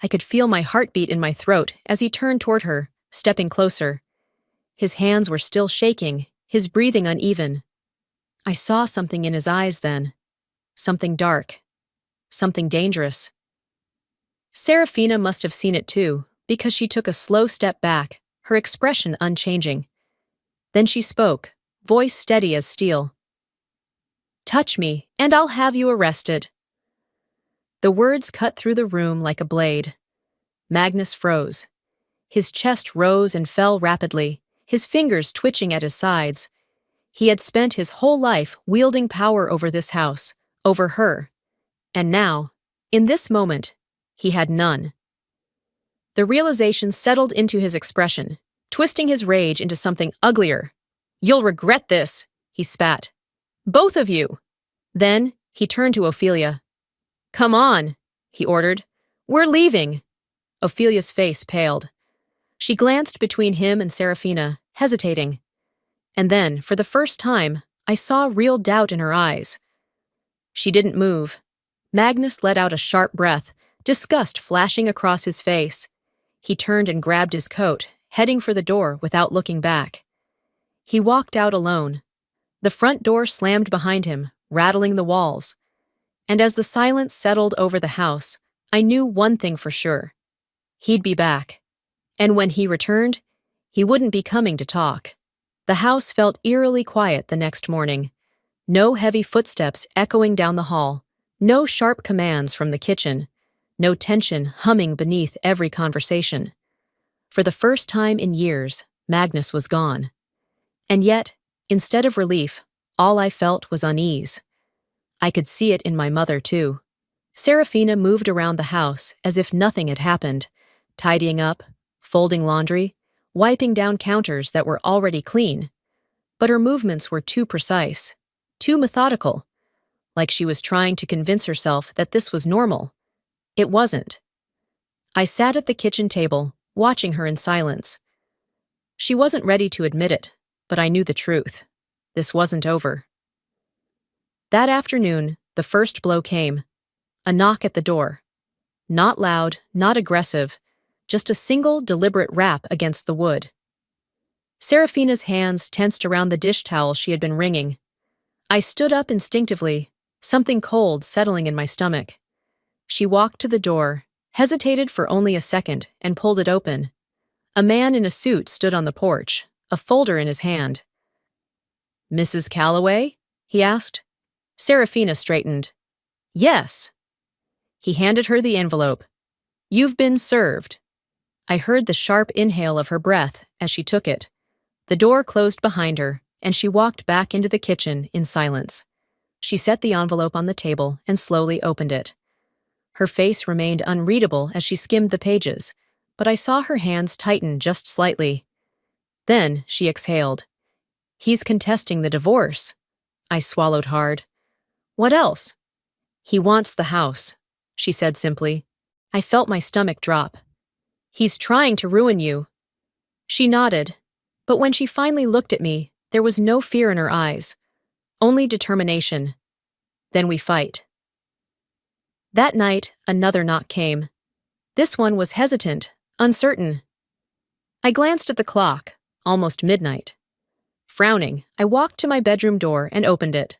I could feel my heartbeat in my throat as he turned toward her, stepping closer. His hands were still shaking, his breathing uneven. I saw something in his eyes then. Something dark. Something dangerous. Serafina must have seen it too, because she took a slow step back, her expression unchanging. Then she spoke, voice steady as steel. "Touch me, and I'll have you arrested." The words cut through the room like a blade. Magnus froze. His chest rose and fell rapidly, his fingers twitching at his sides. He had spent his whole life wielding power over this house, over her. And now, in this moment, he had none. The realization settled into his expression, twisting his rage into something uglier. "You'll regret this," he spat. "Both of you." Then, he turned to Ophelia. "Come on," he ordered. "We're leaving." Ophelia's face paled. She glanced between him and Serafina, hesitating. And then, for the first time, I saw real doubt in her eyes. She didn't move. Magnus let out a sharp breath, disgust flashing across his face. He turned and grabbed his coat, heading for the door without looking back. He walked out alone. The front door slammed behind him, rattling the walls. And as the silence settled over the house, I knew one thing for sure. He'd be back. And when he returned, he wouldn't be coming to talk. The house felt eerily quiet the next morning. No heavy footsteps echoing down the hall. No sharp commands from the kitchen. No tension humming beneath every conversation. For the first time in years, Magnus was gone. And yet, instead of relief, all I felt was unease. I could see it in my mother, too. Serafina moved around the house as if nothing had happened, tidying up, folding laundry, wiping down counters that were already clean. But her movements were too precise, too methodical, like she was trying to convince herself that this was normal. It wasn't. I sat at the kitchen table, watching her in silence. She wasn't ready to admit it, but I knew the truth. This wasn't over. That afternoon, the first blow came. A knock at the door. Not loud, not aggressive, just a single deliberate rap against the wood. Serafina's hands tensed around the dish towel she had been wringing. I stood up instinctively, something cold settling in my stomach. She walked to the door, hesitated for only a second, and pulled it open. A man in a suit stood on the porch, a folder in his hand. "Mrs. Calloway?" he asked. Serafina straightened. "Yes." He handed her the envelope. "You've been served." I heard the sharp inhale of her breath as she took it. The door closed behind her, and she walked back into the kitchen in silence. She set the envelope on the table and slowly opened it. Her face remained unreadable as she skimmed the pages, but I saw her hands tighten just slightly. Then she exhaled. "He's contesting the divorce." I swallowed hard. "What else?" "He wants the house," she said simply. I felt my stomach drop. "He's trying to ruin you." She nodded, but when she finally looked at me, there was no fear in her eyes, only determination. Then we fight. That night, another knock came. This one was hesitant, uncertain. I glanced at the clock, almost midnight. Frowning, I walked to my bedroom door and opened it.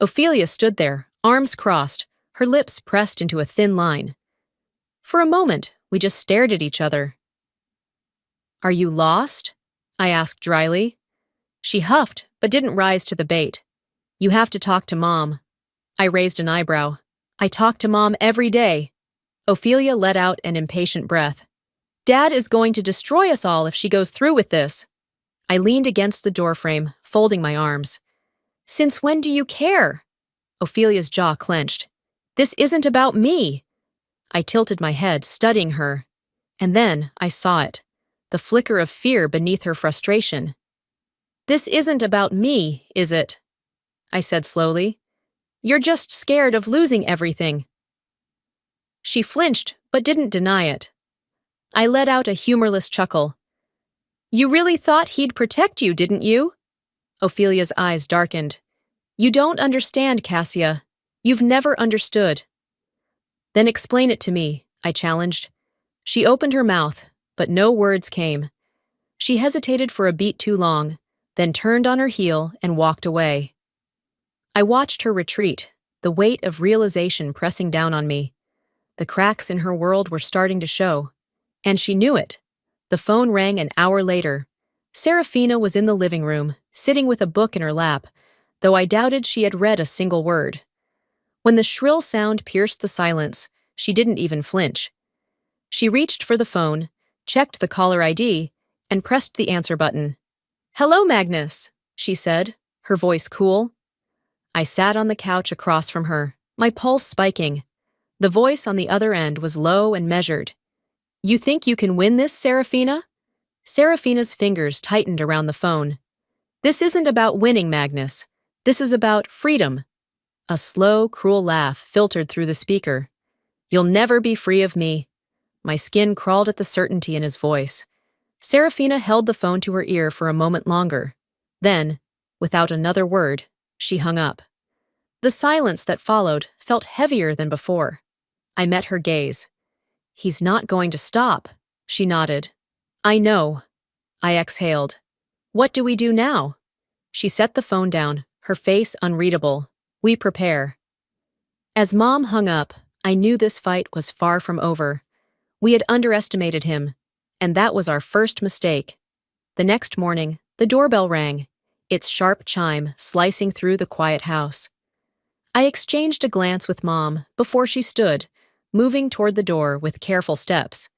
Ophelia stood there, arms crossed, her lips pressed into a thin line. For a moment, we just stared at each other. "Are you lost?" I asked dryly. She huffed, but didn't rise to the bait. "You have to talk to Mom." I raised an eyebrow. "I talk to Mom every day." Ophelia let out an impatient breath. "Dad is going to destroy us all if she goes through with this." I leaned against the doorframe, folding my arms. "Since when do you care?" Ophelia's jaw clenched. "This isn't about me." I tilted my head, studying her. And then I saw it, the flicker of fear beneath her frustration. "This isn't about me, is it?" I said slowly. "You're just scared of losing everything." She flinched, but didn't deny it. I let out a humorless chuckle. "You really thought he'd protect you, didn't you?" Ophelia's eyes darkened. "You don't understand, Cassia. You've never understood." "Then explain it to me," I challenged. She opened her mouth, but no words came. She hesitated for a beat too long, then turned on her heel and walked away. I watched her retreat, the weight of realization pressing down on me. The cracks in her world were starting to show. And she knew it. The phone rang an hour later. Serafina was in the living room, sitting with a book in her lap, though I doubted she had read a single word. When the shrill sound pierced the silence, she didn't even flinch. She reached for the phone, checked the caller ID, and pressed the answer button. "Hello, Magnus," she said, her voice cool. I sat on the couch across from her, my pulse spiking. The voice on the other end was low and measured. "You think you can win this, Serafina?" Serafina's fingers tightened around the phone. "This isn't about winning, Magnus. This is about freedom." A slow, cruel laugh filtered through the speaker. "You'll never be free of me." My skin crawled at the certainty in his voice. Serafina held the phone to her ear for a moment longer. Then, without another word, she hung up. The silence that followed felt heavier than before. I met her gaze. "He's not going to stop," she nodded. "I know." I exhaled. "What do we do now?" She set the phone down, her face unreadable. "We prepare." As Mom hung up, I knew this fight was far from over. We had underestimated him, and that was our first mistake. The next morning, the doorbell rang, its sharp chime slicing through the quiet house. I exchanged a glance with Mom before she stood, moving toward the door with careful steps.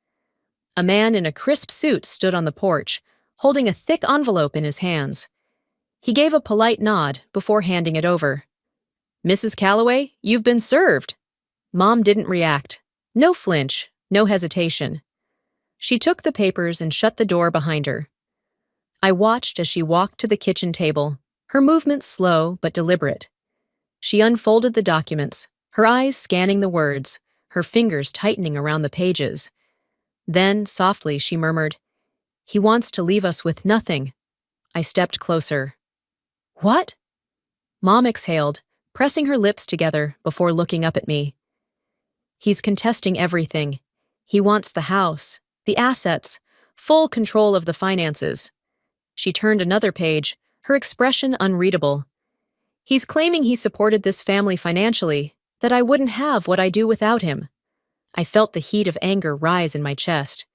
A man in a crisp suit stood on the porch, holding a thick envelope in his hands. He gave a polite nod before handing it over. "Mrs. Calloway, you've been served." Mom didn't react. No flinch, no hesitation. She took the papers and shut the door behind her. I watched as she walked to the kitchen table, her movements slow but deliberate. She unfolded the documents, her eyes scanning the words, her fingers tightening around the pages. Then, softly, she murmured, "He wants to leave us with nothing." I stepped closer. "What?" Mom exhaled, pressing her lips together before looking up at me. "He's contesting everything. He wants the house, the assets, full control of the finances." She turned another page, her expression unreadable. "He's claiming he supported this family financially, that I wouldn't have what I do without him." I felt the heat of anger rise in my chest.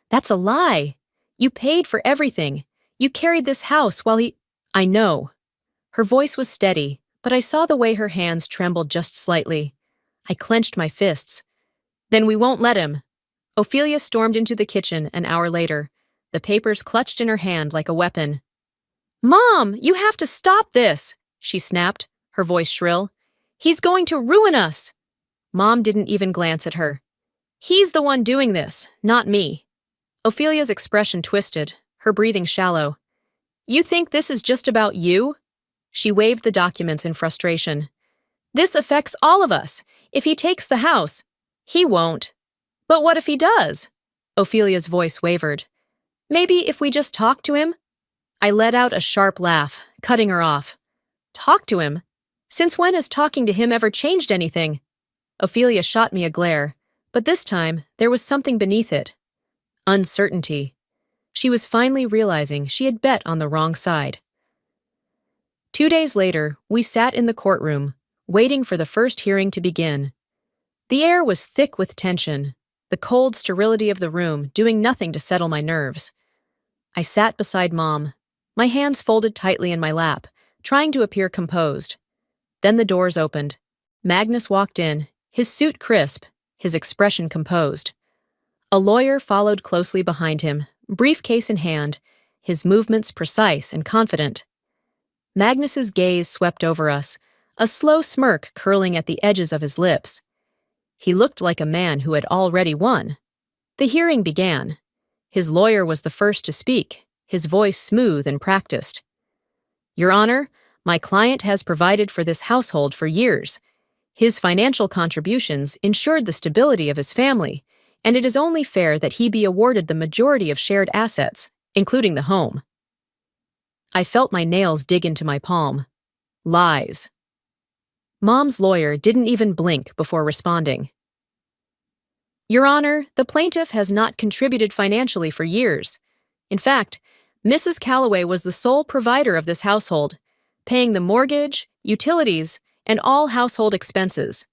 "That's a lie. You paid for everything. You carried this house while he—" "I know." Her voice was steady, but I saw the way her hands trembled just slightly. I clenched my fists. "Then we won't let him." Ophelia stormed into the kitchen an hour later, the papers clutched in her hand like a weapon. "Mom, you have to stop this," she snapped, her voice shrill. "He's going to ruin us." Mom didn't even glance at her. "He's the one doing this, not me." Ophelia's expression twisted, her breathing shallow. "You think this is just about you?" She waved the documents in frustration. "This affects all of us. If he takes the house, he won't." "But what if he does?" Ophelia's voice wavered. Maybe if we just talk to him? I let out a sharp laugh, cutting her off. Talk to him? Since when has talking to him ever changed anything? Ophelia shot me a glare, but this time there was something beneath it. Uncertainty. She was finally realizing she had bet on the wrong side. 2 days later, we sat in the courtroom, waiting for the first hearing to begin. The air was thick with tension, the cold sterility of the room doing nothing to settle my nerves. I sat beside Mom, my hands folded tightly in my lap, trying to appear composed. Then the doors opened. Magnus walked in, his suit crisp, his expression composed. A lawyer followed closely behind him, briefcase in hand, his movements precise and confident. Magnus's gaze swept over us, a slow smirk curling at the edges of his lips. He looked like a man who had already won. The hearing began. His lawyer was the first to speak, his voice smooth and practiced. Your Honor, my client has provided for this household for years. His financial contributions ensured the stability of his family, and it is only fair that he be awarded the majority of shared assets, including the home. I felt my nails dig into my palm. Lies. Mom's lawyer didn't even blink before responding. Your Honor, the plaintiff has not contributed financially for years. In fact, Mrs. Calloway was the sole provider of this household, paying the mortgage, utilities, and all household expenses.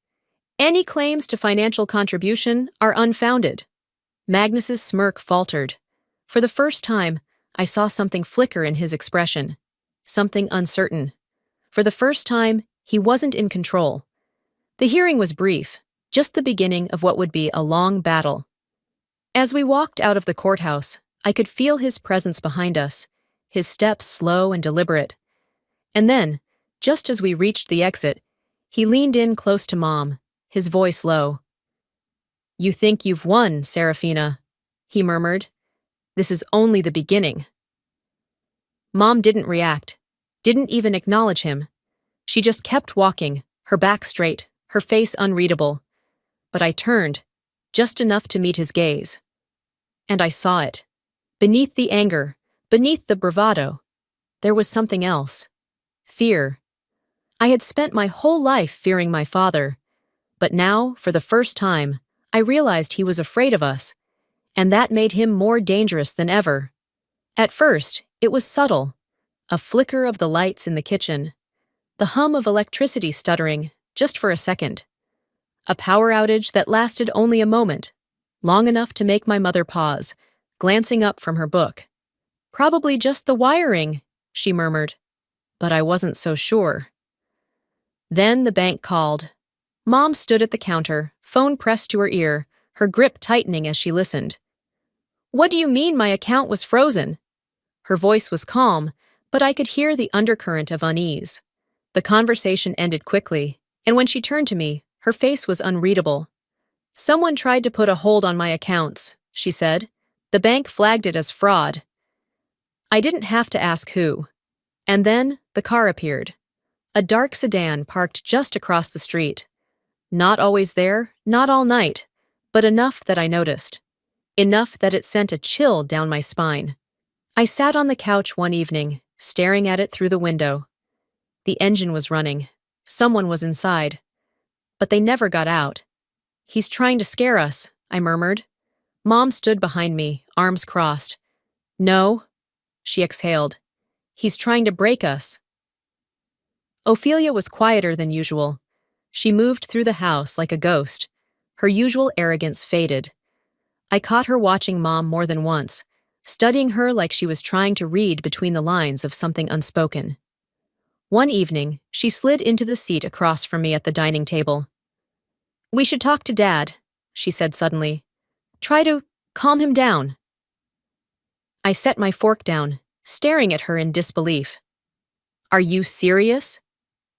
Any claims to financial contribution are unfounded. Magnus's smirk faltered. For the first time, I saw something flicker in his expression, something uncertain. For the first time, he wasn't in control. The hearing was brief, just the beginning of what would be a long battle. As we walked out of the courthouse, I could feel his presence behind us, his steps slow and deliberate. And then, just as we reached the exit, he leaned in close to Mom, his voice low. You think you've won, Serafina, he murmured. This is only the beginning. Mom didn't react, didn't even acknowledge him. She just kept walking, her back straight, her face unreadable. But I turned, just enough to meet his gaze. And I saw it. Beneath the anger, beneath the bravado, there was something else. Fear. I had spent my whole life fearing my father, but now, for the first time, I realized he was afraid of us, and that made him more dangerous than ever. At first, it was subtle, a flicker of the lights in the kitchen, the hum of electricity stuttering, just for a second. A power outage that lasted only a moment, long enough to make my mother pause, glancing up from her book. Probably just the wiring, she murmured, but I wasn't so sure. Then the bank called. Mom stood at the counter, phone pressed to her ear, her grip tightening as she listened. What do you mean my account was frozen? Her voice was calm, but I could hear the undercurrent of unease. The conversation ended quickly, and when she turned to me, her face was unreadable. Someone tried to put a hold on my accounts, she said. The bank flagged it as fraud. I didn't have to ask who. And then the car appeared. A dark sedan parked just across the street. Not always there, not all night, but enough that I noticed. Enough that it sent a chill down my spine. I sat on the couch one evening, staring at it through the window. The engine was running. Someone was inside. But they never got out. He's trying to scare us, I murmured. Mom stood behind me, arms crossed. No, she exhaled. He's trying to break us. Ophelia was quieter than usual. She moved through the house like a ghost. Her usual arrogance faded. I caught her watching Mom more than once, studying her like she was trying to read between the lines of something unspoken. One evening, she slid into the seat across from me at the dining table. We should talk to Dad, she said suddenly. Try to calm him down. I set my fork down, staring at her in disbelief. Are you serious?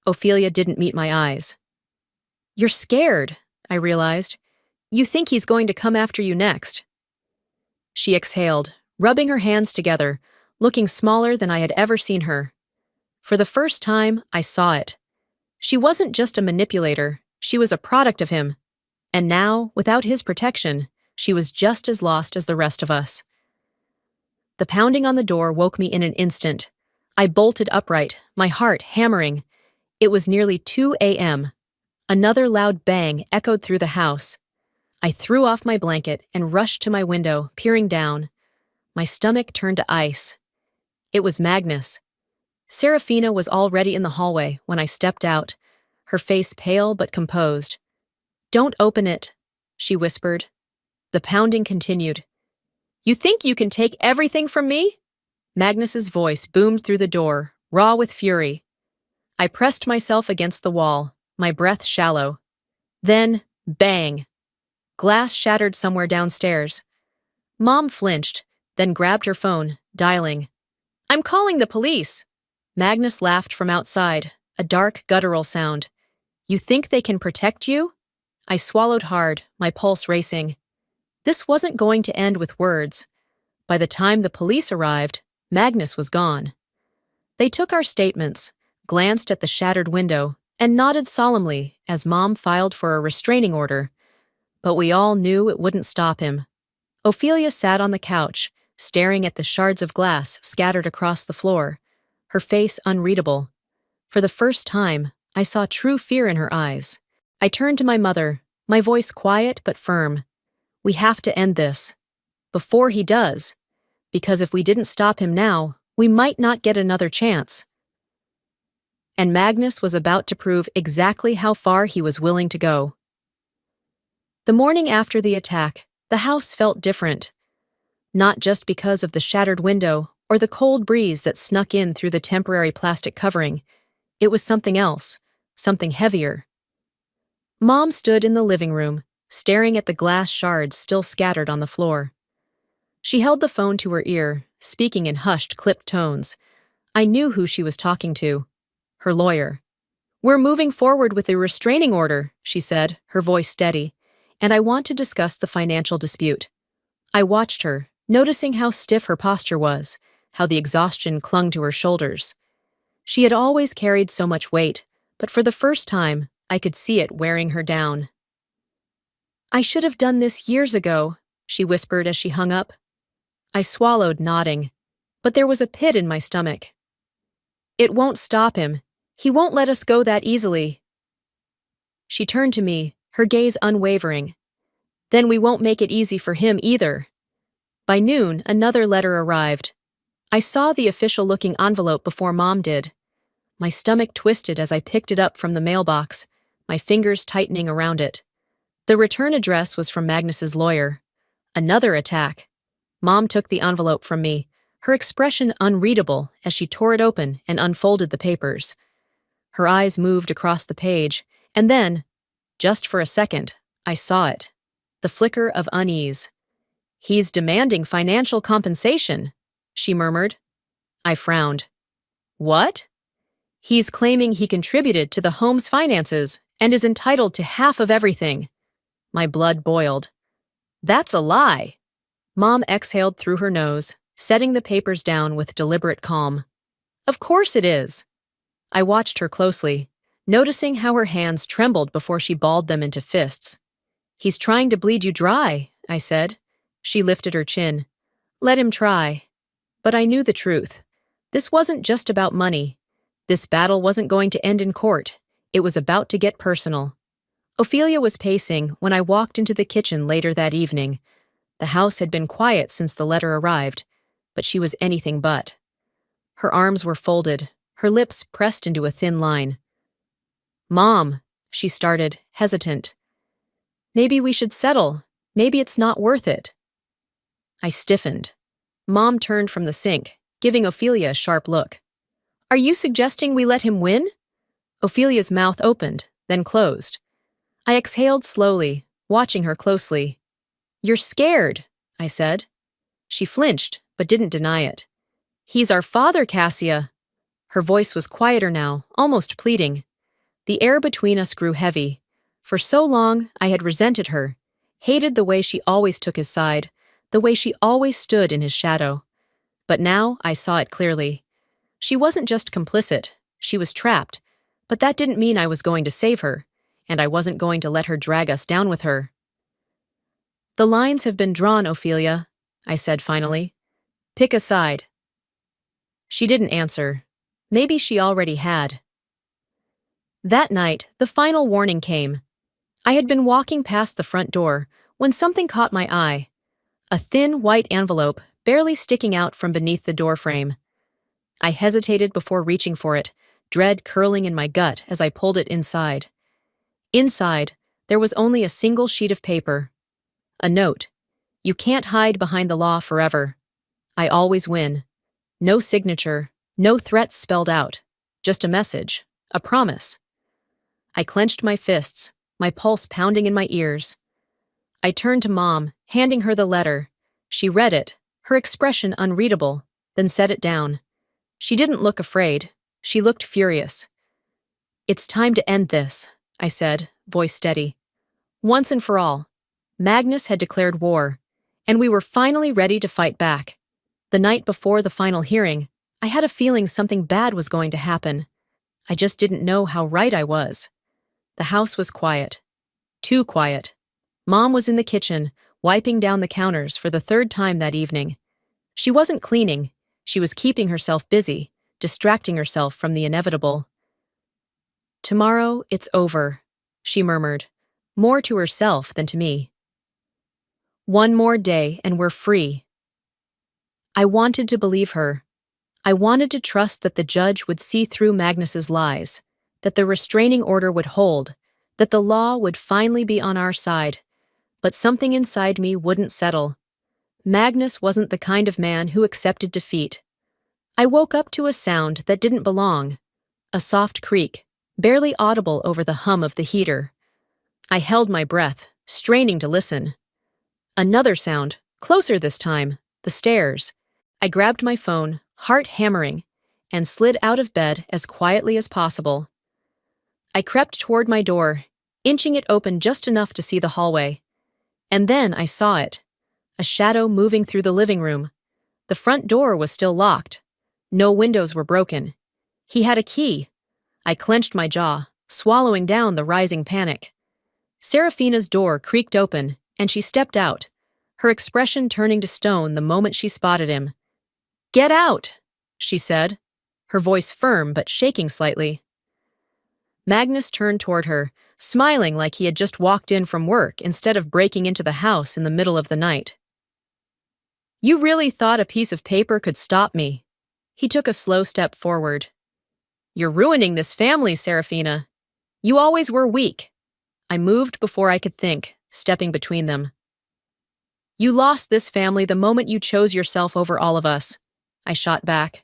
Ophelia didn't meet my eyes. You're scared, I realized. You think he's going to come after you next. She exhaled, rubbing her hands together, looking smaller than I had ever seen her. For the first time, I saw it. She wasn't just a manipulator, she was a product of him. And now, without his protection, she was just as lost as the rest of us. The pounding on the door woke me in an instant. I bolted upright, my heart hammering. It was nearly 2 a.m. Another loud bang echoed through the house. I threw off my blanket and rushed to my window, peering down. My stomach turned to ice. It was Magnus. Serafina was already in the hallway when I stepped out, her face pale but composed. "Don't open it," she whispered. The pounding continued. "You think you can take everything from me?" Magnus's voice boomed through the door, raw with fury. I pressed myself against the wall, my breath shallow. Then, bang! Glass shattered somewhere downstairs. Mom flinched, then grabbed her phone, dialing. "I'm calling the police!" Magnus laughed from outside, a dark, guttural sound. "You think they can protect you?" I swallowed hard, my pulse racing. This wasn't going to end with words. By the time the police arrived, Magnus was gone. They took our statements, glanced at the shattered window, and nodded solemnly as Mom filed for a restraining order. But we all knew it wouldn't stop him. Ophelia sat on the couch, staring at the shards of glass scattered across the floor, her face unreadable. For the first time, I saw true fear in her eyes. I turned to my mother, my voice quiet but firm. "We have to end this. Before he does. Because if we didn't stop him now, we might not get another chance." And Magnus was about to prove exactly how far he was willing to go. The morning after the attack, the house felt different. Not just because of the shattered window or the cold breeze that snuck in through the temporary plastic covering. It was something else, something heavier. Mom stood in the living room, staring at the glass shards still scattered on the floor. She held the phone to her ear, speaking in hushed, clipped tones. I knew who she was talking to. Her lawyer. "We're moving forward with a restraining order," she said, her voice steady, "and I want to discuss the financial dispute." I watched her, noticing how stiff her posture was, how the exhaustion clung to her shoulders. She had always carried so much weight, but for the first time, I could see it wearing her down. "I should have done this years ago," she whispered as she hung up. I swallowed, nodding, but there was a pit in my stomach. "It won't stop him. He won't let us go that easily." She turned to me, her gaze unwavering. "Then we won't make it easy for him either." By noon, another letter arrived. I saw the official-looking envelope before Mom did. My stomach twisted as I picked it up from the mailbox, my fingers tightening around it. The return address was from Magnus's lawyer. Another attack. Mom took the envelope from me, her expression unreadable as she tore it open and unfolded the papers. Her eyes moved across the page, and then, just for a second, I saw it. The flicker of unease. "He's demanding financial compensation," she murmured. I frowned. "What?" "He's claiming he contributed to the home's finances and is entitled to half of everything." My blood boiled. "That's a lie." Mom exhaled through her nose, setting the papers down with deliberate calm. "Of course it is." I watched her closely, noticing how her hands trembled before she balled them into fists. "He's trying to bleed you dry," I said. She lifted her chin. "Let him try." But I knew the truth. This wasn't just about money. This battle wasn't going to end in court. It was about to get personal. Ophelia was pacing when I walked into the kitchen later that evening. The house had been quiet since the letter arrived, but she was anything but. Her arms were folded, her lips pressed into a thin line. "Mom," she started, hesitant. "Maybe we should settle. Maybe it's not worth it." I stiffened. Mom turned from the sink, giving Ophelia a sharp look. "Are you suggesting we let him win?" Ophelia's mouth opened, then closed. I exhaled slowly, watching her closely. "You're scared," I said. She flinched, but didn't deny it. "He's our father, Cassia." Her voice was quieter now, almost pleading. The air between us grew heavy. For so long, I had resented her, hated the way she always took his side, the way she always stood in his shadow. But now I saw it clearly. She wasn't just complicit, she was trapped, but that didn't mean I was going to save her, and I wasn't going to let her drag us down with her. "The lines have been drawn, Ophelia," I said finally. Pick a side. She didn't answer. Maybe she already had. That night, the final warning came. I had been walking past the front door when something caught my eye. A thin white envelope barely sticking out from beneath the doorframe. I hesitated before reaching for it, dread curling in my gut as I pulled it inside. Inside, there was only a single sheet of paper. A note. You can't hide behind the law forever. I always win. No signature, no threats spelled out. Just a message, a promise. I clenched my fists, my pulse pounding in my ears. I turned to Mom, handing her the letter. She read it, her expression unreadable, then set it down. She didn't look afraid. She looked furious. It's time to end this, I said, voice steady. Once and for all. Magnus had declared war, and we were finally ready to fight back. The night before the final hearing, I had a feeling something bad was going to happen. I just didn't know how right I was. The house was quiet. Too quiet. Mom was in the kitchen, wiping down the counters for the third time that evening. She wasn't cleaning. She was keeping herself busy, distracting herself from the inevitable. Tomorrow, it's over, she murmured, more to herself than to me. One more day and we're free. I wanted to believe her. I wanted to trust that the judge would see through Magnus's lies, that the restraining order would hold, that the law would finally be on our side. But something inside me wouldn't settle. Magnus wasn't the kind of man who accepted defeat. I woke up to a sound that didn't belong. A soft creak, barely audible over the hum of the heater. I held my breath, straining to listen. Another sound, closer this time, the stairs. I grabbed my phone, heart hammering, and slid out of bed as quietly as possible. I crept toward my door, inching it open just enough to see the hallway. And then I saw it. A shadow moving through the living room. The front door was still locked. No windows were broken. He had a key. I clenched my jaw, swallowing down the rising panic. Serafina's door creaked open, and she stepped out, her expression turning to stone the moment she spotted him. "Get out!" she said, her voice firm but shaking slightly. Magnus turned toward her, smiling like he had just walked in from work instead of breaking into the house in the middle of the night. "You really thought a piece of paper could stop me?" He took a slow step forward. "You're ruining this family, Serafina. You always were weak." I moved before I could think, stepping between them. "You lost this family the moment you chose yourself over all of us," I shot back,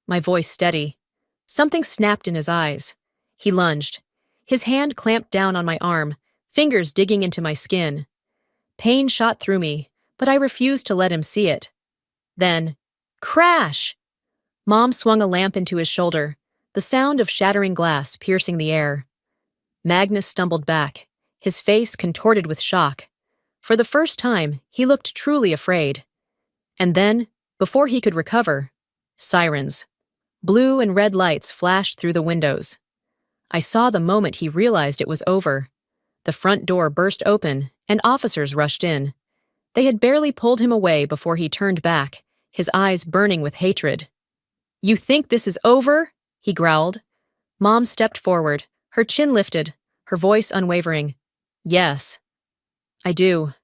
my voice steady. Something snapped in his eyes. He lunged. His hand clamped down on my arm, fingers digging into my skin. Pain shot through me, but I refused to let him see it. Then, crash! Mom swung a lamp into his shoulder, the sound of shattering glass piercing the air. Magnus stumbled back, his face contorted with shock. For the first time, he looked truly afraid. And then, before he could recover, sirens. Blue and red lights flashed through the windows. I saw the moment he realized it was over. The front door burst open, and officers rushed in. They had barely pulled him away before he turned back, his eyes burning with hatred. "You think this is over?" he growled. Mom stepped forward, her chin lifted, her voice unwavering. "Yes, I do."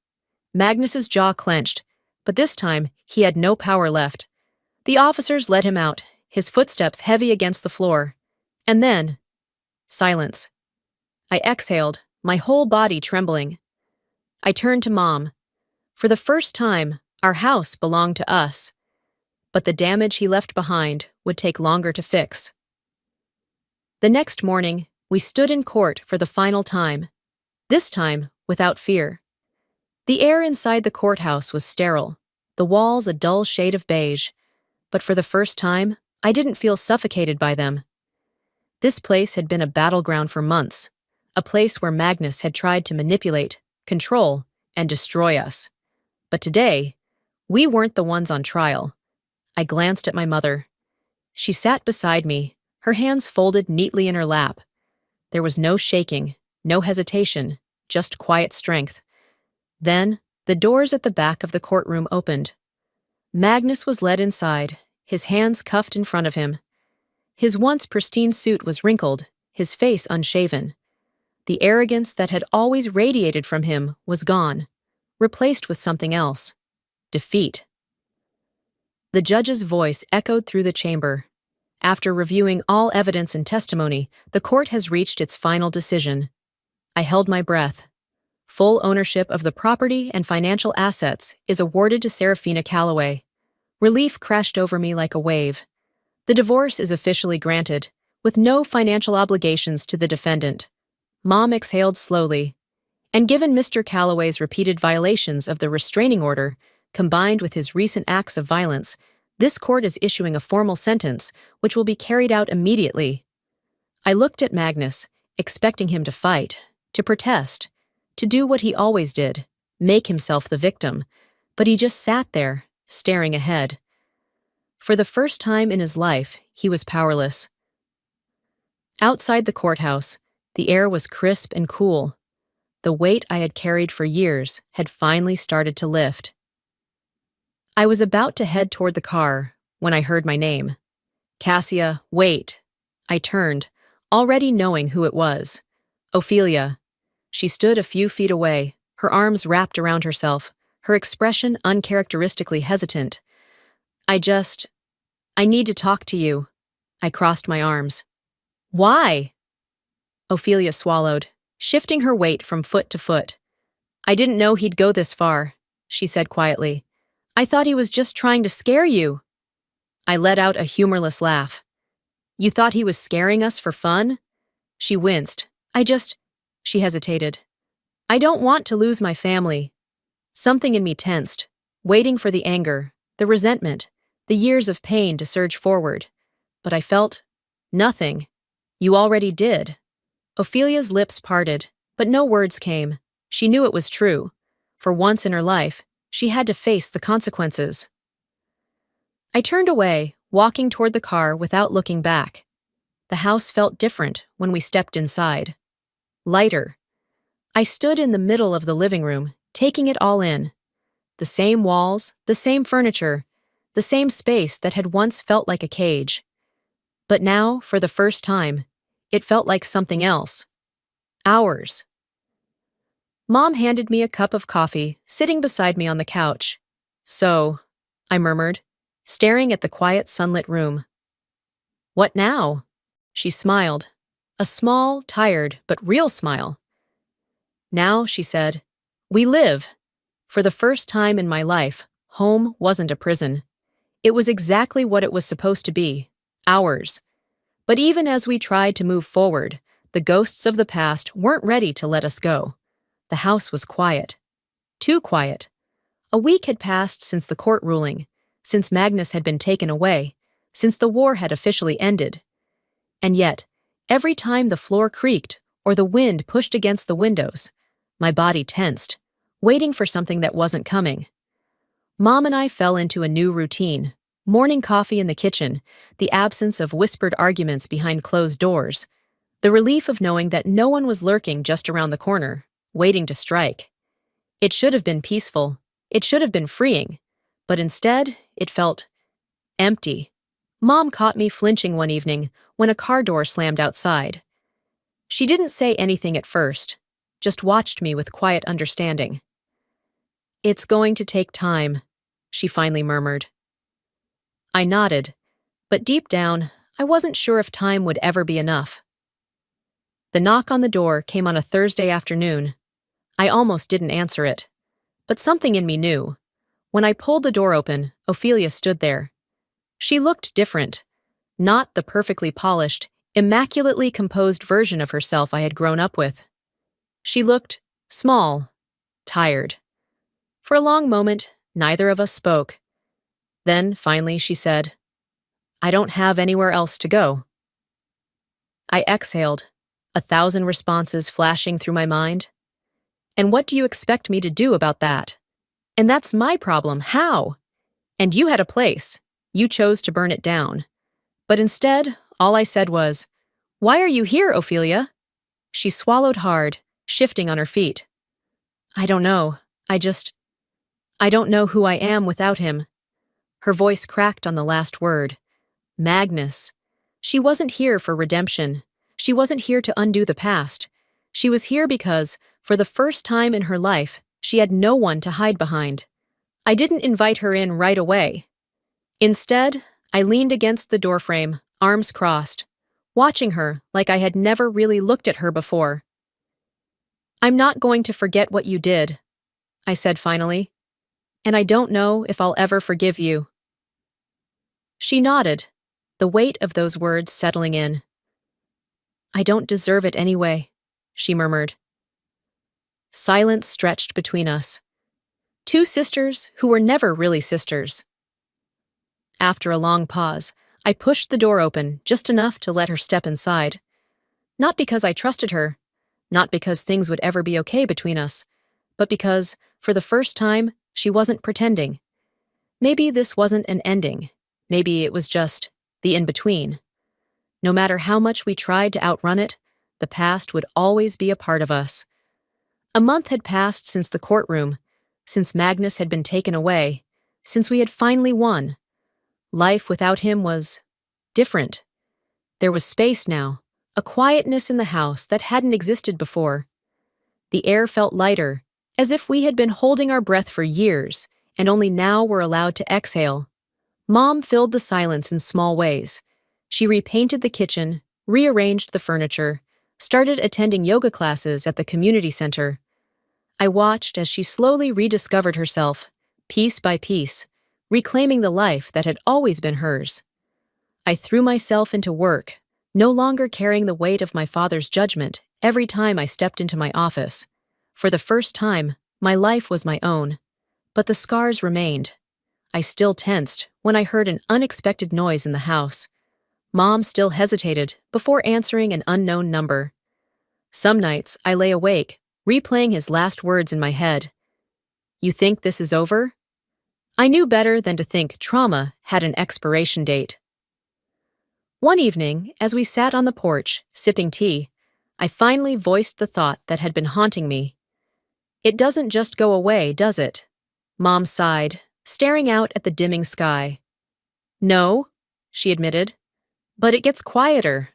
Magnus's jaw clenched, but this time he had no power left. The officers led him out, his footsteps heavy against the floor. And then, silence. I exhaled, my whole body trembling. I turned to Mom. For the first time, our house belonged to us. But the damage he left behind would take longer to fix. The next morning, we stood in court for the final time. This time, without fear. The air inside the courthouse was sterile, the walls a dull shade of beige. But for the first time, I didn't feel suffocated by them. This place had been a battleground for months, a place where Magnus had tried to manipulate, control, and destroy us. But today, we weren't the ones on trial. I glanced at my mother. She sat beside me, her hands folded neatly in her lap. There was no shaking, no hesitation, just quiet strength. Then, the doors at the back of the courtroom opened. Magnus was led inside, his hands cuffed in front of him. His once pristine suit was wrinkled, his face unshaven. The arrogance that had always radiated from him was gone, replaced with something else: defeat. The judge's voice echoed through the chamber. After reviewing all evidence and testimony, the court has reached its final decision. I held my breath. Full ownership of the property and financial assets is awarded to Serafina Calloway. Relief crashed over me like a wave. The divorce is officially granted, with no financial obligations to the defendant. Mom exhaled slowly. And given Mr. Calloway's repeated violations of the restraining order, combined with his recent acts of violence, this court is issuing a formal sentence which will be carried out immediately. I looked at Magnus, expecting him to fight, to protest, to do what he always did, make himself the victim, but he just sat there, staring ahead. For the first time in his life, he was powerless. Outside the courthouse, the air was crisp and cool. The weight I had carried for years had finally started to lift. I was about to head toward the car when I heard my name. Cassia, wait. I turned, already knowing who it was. Ophelia. She stood a few feet away, her arms wrapped around herself, her expression uncharacteristically hesitant. I need to talk to you. I crossed my arms. Why? Ophelia swallowed, shifting her weight from foot to foot. I didn't know he'd go this far, she said quietly. I thought he was just trying to scare you. I let out a humorless laugh. You thought he was scaring us for fun? She winced. She hesitated. I don't want to lose my family. Something in me tensed, waiting for the anger, the resentment, the years of pain to surge forward. But I felt nothing. You already did. Ophelia's lips parted, but no words came. She knew it was true. For once in her life, she had to face the consequences. I turned away, walking toward the car without looking back. The house felt different when we stepped inside. Lighter. I stood in the middle of the living room, taking it all in. The same walls, the same furniture, the same space that had once felt like a cage. But now, for the first time, it felt like something else. Ours. Mom handed me a cup of coffee, sitting beside me on the couch. So, I murmured, staring at the quiet sunlit room. What now? She smiled. A small, tired, but real smile. Now, she said, we live. For the first time in my life, home wasn't a prison. It was exactly what it was supposed to be, ours. But even as we tried to move forward, the ghosts of the past weren't ready to let us go. The house was quiet. Too quiet. A week had passed since the court ruling, since Magnus had been taken away, since the war had officially ended. And yet, every time the floor creaked or the wind pushed against the windows, my body tensed, waiting for something that wasn't coming. Mom and I fell into a new routine: morning coffee in the kitchen, the absence of whispered arguments behind closed doors, the relief of knowing that no one was lurking just around the corner, waiting to strike. It should have been peaceful. It should have been freeing. But instead, it felt empty. Mom caught me flinching one evening when a car door slammed outside. She didn't say anything at first, just watched me with quiet understanding. It's going to take time, she finally murmured. I nodded, but deep down, I wasn't sure if time would ever be enough. The knock on the door came on a Thursday afternoon. I almost didn't answer it, but something in me knew. When I pulled the door open, Ophelia stood there. She looked different, not the perfectly polished, immaculately composed version of herself I had grown up with. She looked small, tired. For a long moment, neither of us spoke. Then, finally, she said, I don't have anywhere else to go. I exhaled, 1,000 responses flashing through my mind. And what do you expect me to do about that? And that's my problem. How? And you had a place. You chose to burn it down. But instead, all I said was, Why are you here, Ophelia? She swallowed hard, shifting on her feet. I don't know. I don't know who I am without him. Her voice cracked on the last word. Magnus. She wasn't here for redemption. She wasn't here to undo the past. She was here because, for the first time in her life, she had no one to hide behind. I didn't invite her in right away. Instead, I leaned against the doorframe, arms crossed, watching her like I had never really looked at her before. I'm not going to forget what you did, I said finally, and I don't know if I'll ever forgive you. She nodded, the weight of those words settling in. I don't deserve it anyway, she murmured. Silence stretched between us. Two sisters who were never really sisters. After a long pause, I pushed the door open just enough to let her step inside. Not because I trusted her, not because things would ever be okay between us, but because, for the first time, she wasn't pretending. Maybe this wasn't an ending. Maybe it was just the in-between. No matter how much we tried to outrun it, the past would always be a part of us. A month had passed since the courtroom, since Magnus had been taken away, since we had finally won. Life without him was different. There was space now, a quietness in the house that hadn't existed before. The air felt lighter, as if we had been holding our breath for years, and only now were allowed to exhale. Mom filled the silence in small ways. She repainted the kitchen, rearranged the furniture, started attending yoga classes at the community center. I watched as she slowly rediscovered herself, piece by piece, reclaiming the life that had always been hers. I threw myself into work, no longer carrying the weight of my father's judgment every time I stepped into my office. For the first time, my life was my own. But the scars remained. I still tensed when I heard an unexpected noise in the house. Mom still hesitated before answering an unknown number. Some nights, I lay awake, replaying his last words in my head. You think this is over? I knew better than to think trauma had an expiration date. One evening, as we sat on the porch, sipping tea, I finally voiced the thought that had been haunting me. It doesn't just go away, does it? Mom sighed, staring out at the dimming sky. No, she admitted, but it gets quieter.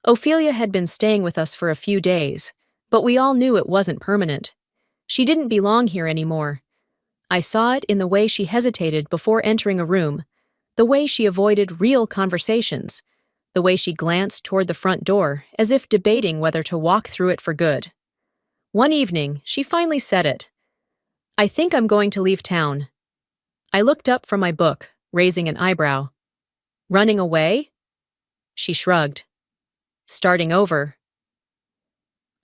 Ophelia had been staying with us for a few days, but we all knew it wasn't permanent. She didn't belong here anymore. I saw it in the way she hesitated before entering a room, the way she avoided real conversations, the way she glanced toward the front door as if debating whether to walk through it for good. One evening, she finally said it. I think I'm going to leave town. I looked up from my book, raising an eyebrow. Running away? She shrugged. Starting over.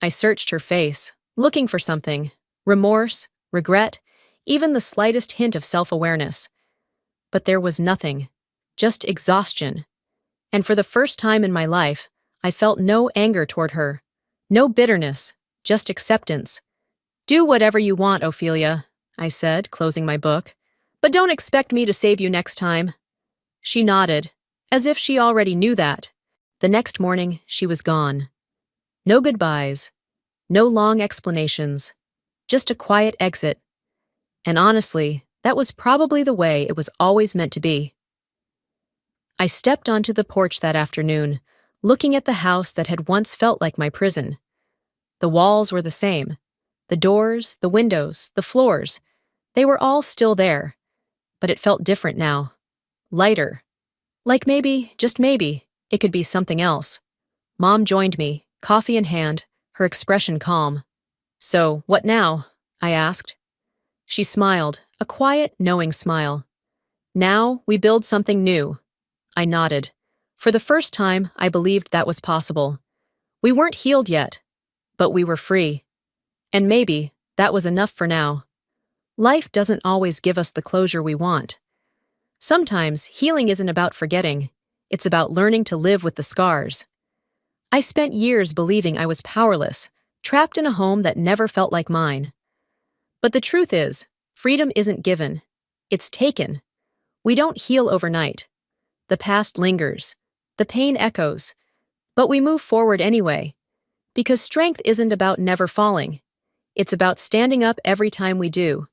I searched her face, looking for something. Remorse, regret, even the slightest hint of self-awareness. But there was nothing, just exhaustion. And for the first time in my life, I felt no anger toward her, no bitterness, just acceptance. Do whatever you want, Ophelia, I said, closing my book, but don't expect me to save you next time. She nodded, as if she already knew that. The next morning, she was gone. No goodbyes, no long explanations, just a quiet exit. And honestly, that was probably the way it was always meant to be. I stepped onto the porch that afternoon, looking at the house that had once felt like my prison. The walls were the same. The doors, the windows, the floors, they were all still there. But it felt different now. Lighter. Like maybe, just maybe, it could be something else. Mom joined me, coffee in hand, her expression calm. So, what now? I asked. She smiled, a quiet, knowing smile. Now we build something new. I nodded. For the first time, I believed that was possible. We weren't healed yet, but we were free. And maybe that was enough for now. Life doesn't always give us the closure we want. Sometimes healing isn't about forgetting. It's about learning to live with the scars. I spent years believing I was powerless, trapped in a home that never felt like mine. But the truth is, freedom isn't given. It's taken. We don't heal overnight. The past lingers. The pain echoes. But we move forward anyway. Because strength isn't about never falling. It's about standing up every time we do.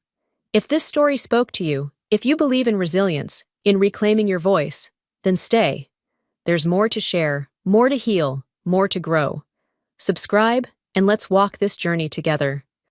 If this story spoke to you, if you believe in resilience, in reclaiming your voice, then stay. There's more to share, more to heal, more to grow. Subscribe, and let's walk this journey together.